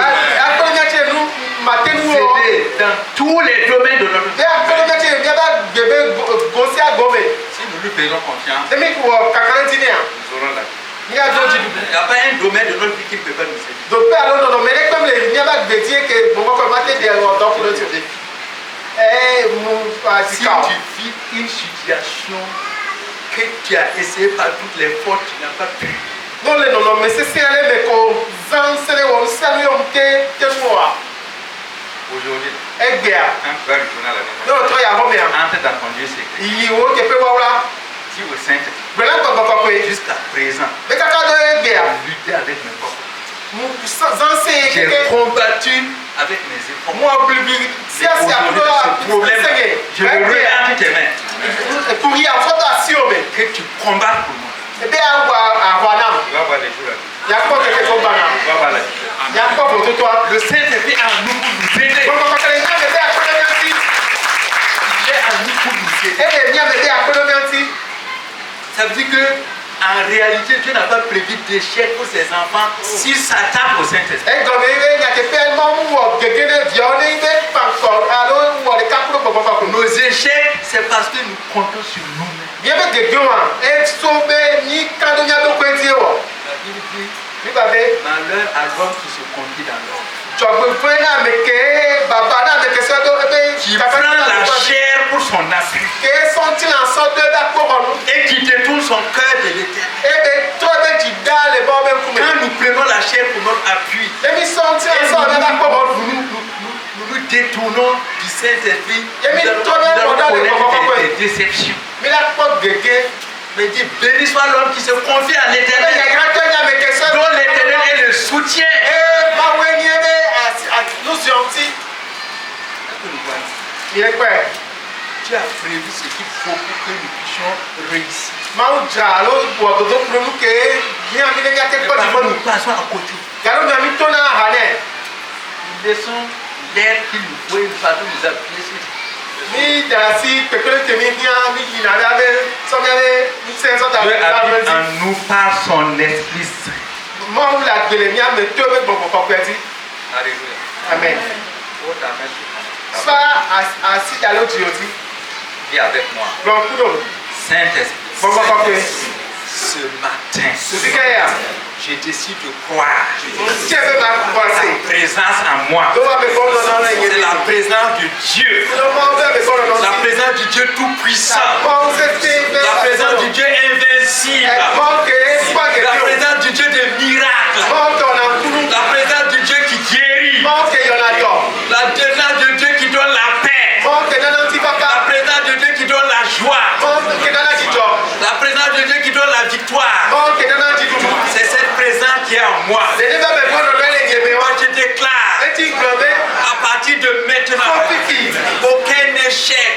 Speaker 3: Nous aider dans tous les domaines de notre vie. Si nous lui faisons confiance, nous aurons la vie. Il n'y a pas un domaine de notre vie qui ne peut pas nous aider. Si tu vis une situation que tu as essayé par toutes les forces, tu n'as pas pu. Aujourd'hui, quand tu vas retourner à la maison, entre dans ton Dieu secret. Si au Saint-Esprit, jusqu'à présent, j'ai lutté avec mes forces. J'ai combattu avec mes efforts. C'est aujourd'hui ce problème. Je le remets entre tes mains. Que tu combattes pour moi. Tu vas voir les jours là. Tu vas voir la différence. Le Saint-Esprit est en nous pour nous aider. Il est en nous pour nous aider. Ça veut dire que en réalité, Dieu n'a pas prévu d'échec pour ses enfants s'ils s'attaquent au Saint-Esprit. Nos échecs, c'est parce que nous comptons sur nous-mêmes. La Bible dit, malheur à l'homme qui se conduit dans l'homme. Qui prend la chair pour son appui et qui détourne son cœur de l'éternel. Quand nous prenons la chair pour notre appui et nous nom du Saint-Esprit, nous allons connaître des déceptions. Mais dit, béni soit l'homme qui se confie à l'Éternel, dont l'Éternel est le soutien.
Speaker 1: Il est prêt.
Speaker 3: Tu as prévu ce qu'il faut pour que nous puissions réussir.
Speaker 1: Nous
Speaker 3: passons à côté. Nous laissons l'air qu'il nous faut et nous partons nous appuyer sur. Dieu habite en nous par son Esprit Saint.
Speaker 1: Alléluia. Amen.
Speaker 3: Dis avec moi. Saint-Esprit. Ce matin, je décide de croire. La présence en moi. C'est la présence de Dieu. La présence du Dieu tout-puissant. La présence du Dieu invincible. La présence du Dieu des miracles. La présence du Dieu qui guérit. La présence de Dieu qui donne la paix. La présence de Dieu qui donne la joie. La présence de Dieu qui donne la victoire. C'est cette présence qui est en moi. Moi je déclare à partir de maintenant, aucun échec,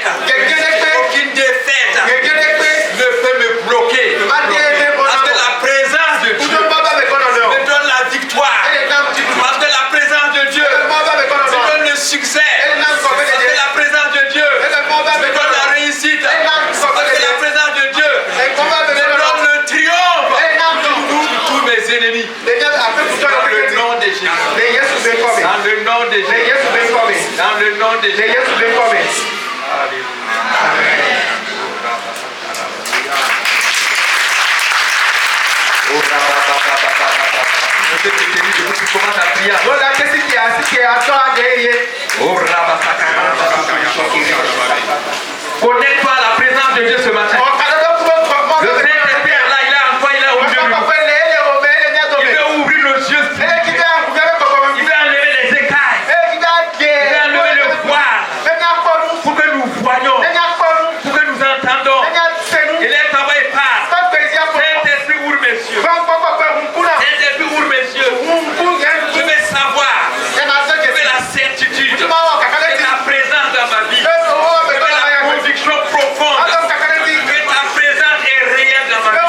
Speaker 3: aucune défaite ne peut me bloquer. Parce que la présence de Dieu me donne la victoire. Parce que la présence de Dieu me donne le succès. Parce que la présence de Dieu me donne la réussite. Parce que la présence de Dieu me donne le triomphe sur tous mes ennemis. Dans le nom de Jésus. Dans le nom de Jésus. Dans le nom de Jésus. Commence à prier. Connecte-toi à la présence de Dieu ce matin. Le Saint-Esprit est là, il est en toi, il est au milieu de nous. Il veut ouvrir nos yeux. Il veut enlever les écailles. Il veut enlever le voile. Pour que nous voyons. Pour que nous entendons. Il est travail par. Saint-Esprit ouvre mes yeux. Saint-Esprit ouvre mes yeux. Je veux savoir. Je veux la certitude. De ta présence dans ma vie. Je veux la conviction profonde. Que ta présence est réelle dans ma vie.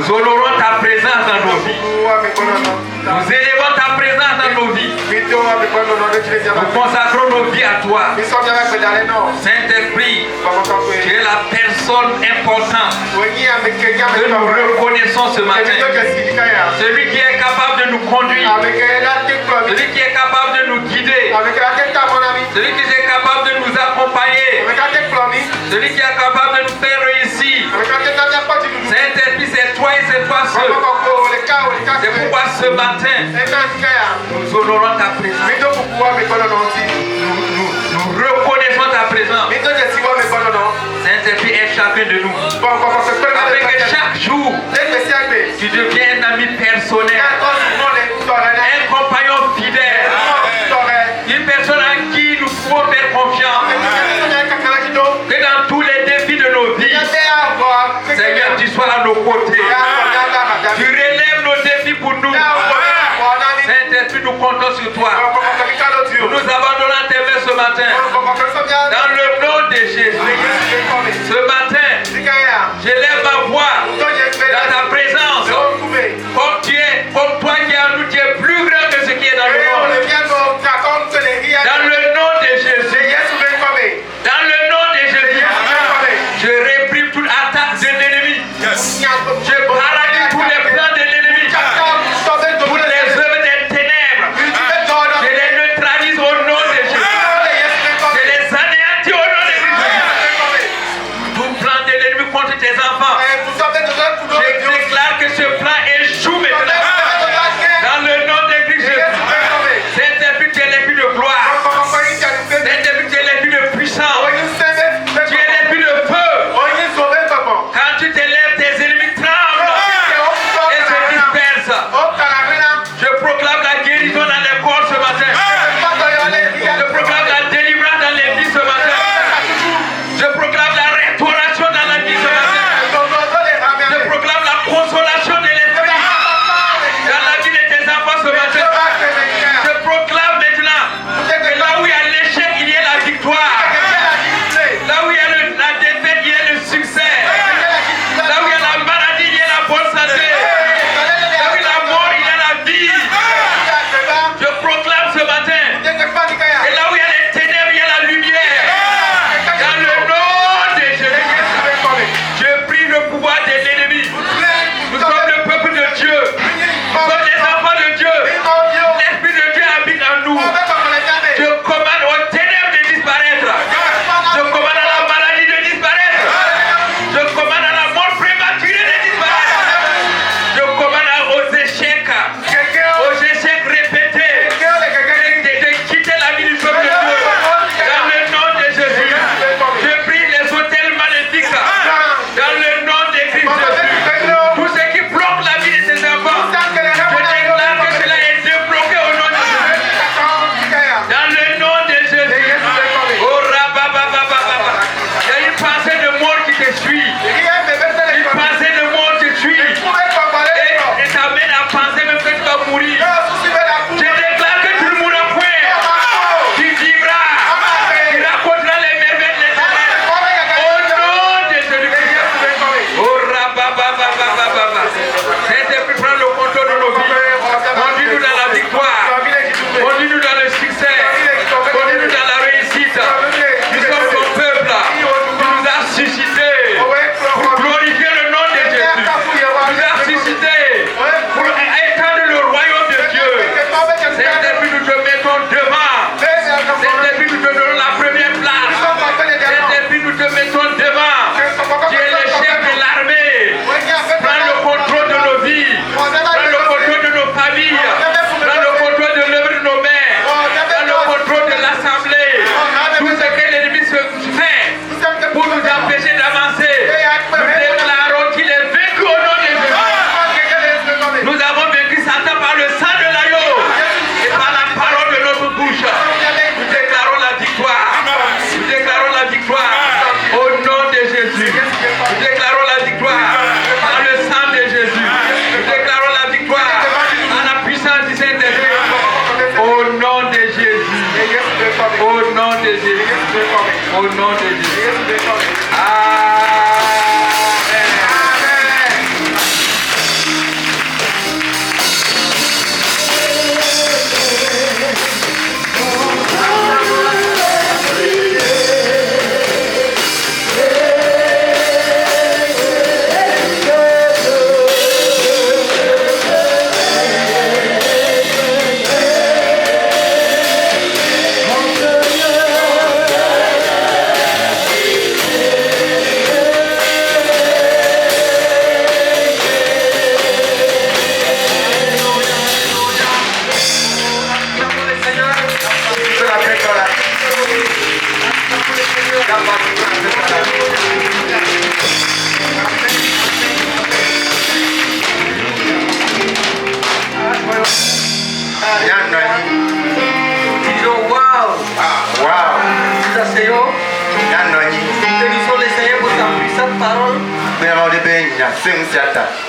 Speaker 3: Nous honorons ta présence dans nos vies. Nous élevons ta présence dans nos vies. Nous consacrons nos vies à toi. Saint-Esprit, tu es la personne importante que nous reconnaissons ce matin. Celui qui est capable de nous conduire. Celui qui est capable de nous guider. Celui qui est capable de nous accompagner. Celui qui est capable de nous faire réussir. Saint-Esprit, c'est toi et c'est toi seul. C'est pourquoi ce matin, nous honorons ta présence. Nous reconnaissons ta présence. Saint-Esprit est chacun de nous. Afin que chaque jour, tu deviens un ami personnel, un compagnon fidèle, une personne à qui nous pouvons faire confiance. Que dans tous les défis de nos vies, Seigneur, tu sois à nos côtés. Tu relèves nos défis pour nous. Saint-Esprit, nous comptons sur toi. Nous nous abandonnons à tes mains ce matin. Dans le nom de Jésus. Ce matin, j'élève ma voix dans ta présence. Comme tu es, comme toi qui es en nous, tu es plus grand que ce qui est dans le monde. Dans le nom de Jésus. Dans le nom de Jésus. Je réprime toute attaque de l'ennemi. Je paralyse tous les plans de l'ennemi. Toutes les œuvres des ténèbres. Je les neutralise au nom de Jésus. Je les anéantis au nom de Jésus.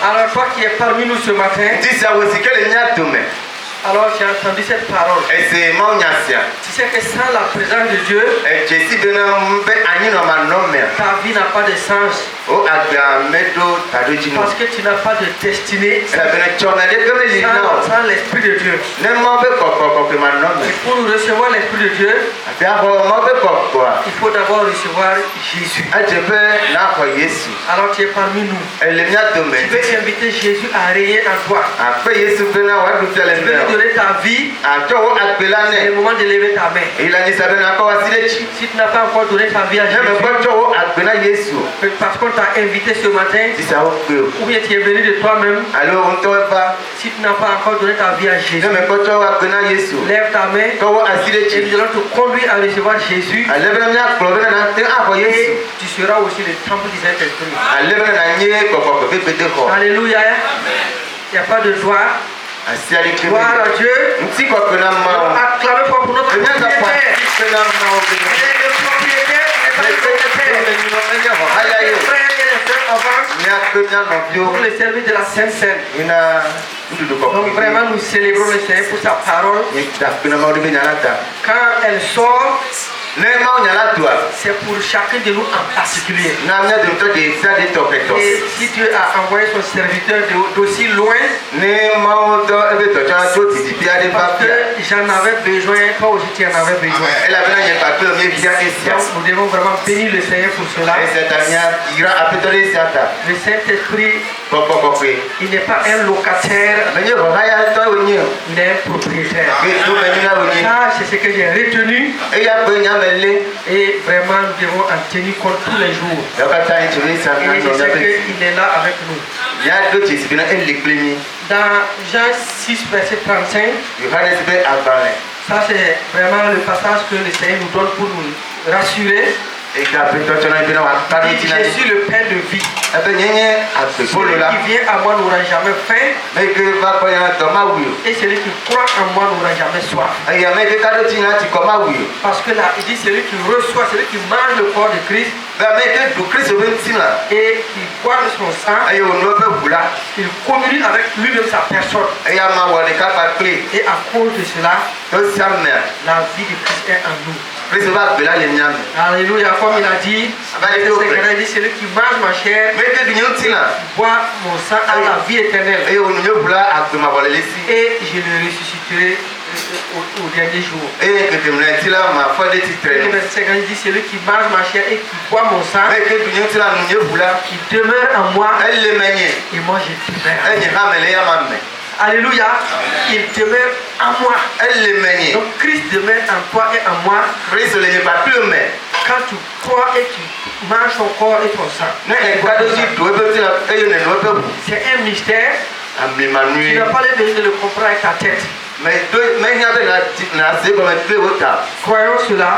Speaker 5: Alors toi qui es parmi nous ce matin, alors tu as entendu cette parole. Tu sais que sans la présence de Dieu, ta vie n'a pas de sens. Parce que tu n'as pas de destinée sans l'Esprit de Dieu. Et pour nous recevoir l'Esprit de Dieu, il faut d'abord recevoir Jésus. Alors tu es parmi nous. Tu veux inviter Jésus à régner en toi. Tu veux lui donner ta vie. C'est le moment de lever ta main. Si tu n'as pas encore donné ta vie à Jésus, parce qu'on t'a invité ce matin, ou bien tu es venu de toi-même, si tu n'as pas encore donné ta vie à Jésus, lève ta main et nous allons te conduire à recevoir Jésus. Et tu seras aussi le temple du Saint-Esprit. Alléluia. Il n'y a pas de gloire. Gloire à Dieu. Acclamez fort pour notre propriétaire. Il est le propriétaire. Pour le service de la Sainte Seine. Donc vraiment nous célébrons le Seigneur pour sa parole. Quand elle sort, c'est pour chacun de nous en particulier. Et si Dieu a envoyé son serviteur d'aussi loin, parce que j'en avais besoin, toi aussi tu en avais besoin. Donc nous devons vraiment bénir le Seigneur pour cela. Le Saint-Esprit, il n'est pas un locataire, il est un propriétaire. Ça, c'est ce que j'ai retenu. Et vraiment, nous devons en tenir compte tous les jours. Et je sais qu'il est là avec nous. Dans Jean 6, verset 35, ça c'est vraiment le passage que le Seigneur nous donne pour nous rassurer. Je suis le pain de vie. Celui qui vient à moi n'aura jamais faim. Et celui qui croit en moi n'aura jamais soif. Parce que là, il dit celui qui reçoit, celui qui mange le corps de Christ et qui boit de son sang, il communie avec lui-même sa personne. Et à cause de cela, la vie de Christ est en nous. Alléluia, comme il a dit, celui qui mange ma chair, boit mon sang à la vie éternelle. Et je le ressusciterai au dernier jour. Et le verset 50 dit celui qui mange ma chair et qui boit mon sang, il demeure en moi et moi je demeure. Alléluia, il demeure en moi. Donc Christ demeure en toi et en moi. Quand tu crois et tu manges ton corps et ton sang, c'est un mystère. Tu n'as pas besoin de le comprendre avec ta tête. Croyons cela.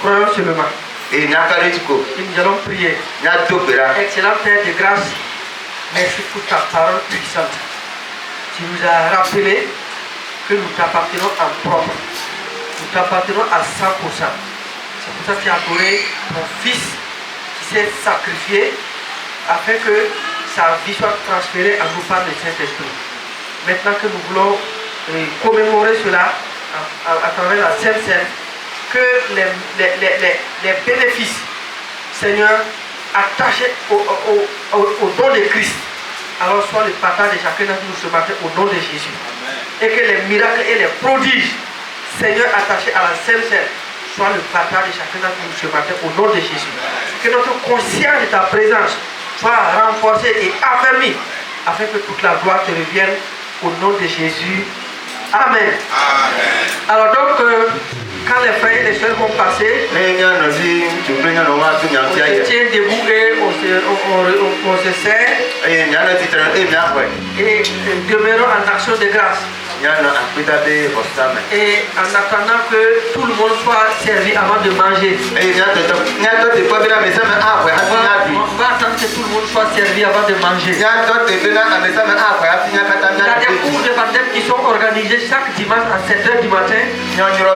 Speaker 5: Croyons seulement. Et nous allons prier. Excellent Père de grâce, merci pour ta parole puissante. Tu nous as rappelé que nous t'appartenons en propre. Nous t'appartenons à 100%. C'est pour ça que tu as donné ton Fils qui s'est sacrifié afin que sa vie soit transférée à nous par le Saint-Esprit. Maintenant que nous voulons commémorer cela à travers la Sainte Seine, que les bénéfices, Seigneur, attachés au don de Christ, alors soit le partage de chacun d'entre nous ce matin au nom de Jésus. Amen. Et que les miracles et les prodiges, Seigneur, attachés à la Sainte Seine, soit le partage de chacun d'entre nous ce matin au nom de Jésus. Que notre conscience de ta présence soit renforcée et affermie afin que toute la gloire te revienne au nom de Jésus. Amen. Amen. Alors donc, quand les frères et les soeurs vont passer, on se tient debout et on se serre et demeurons en action de grâce. Et en attendant que tout le monde soit servi avant de manger. On va attendre que tout le monde soit servi avant de manger. Il y a des cours de baptême qui sont organisés chaque dimanche à 7h du matin.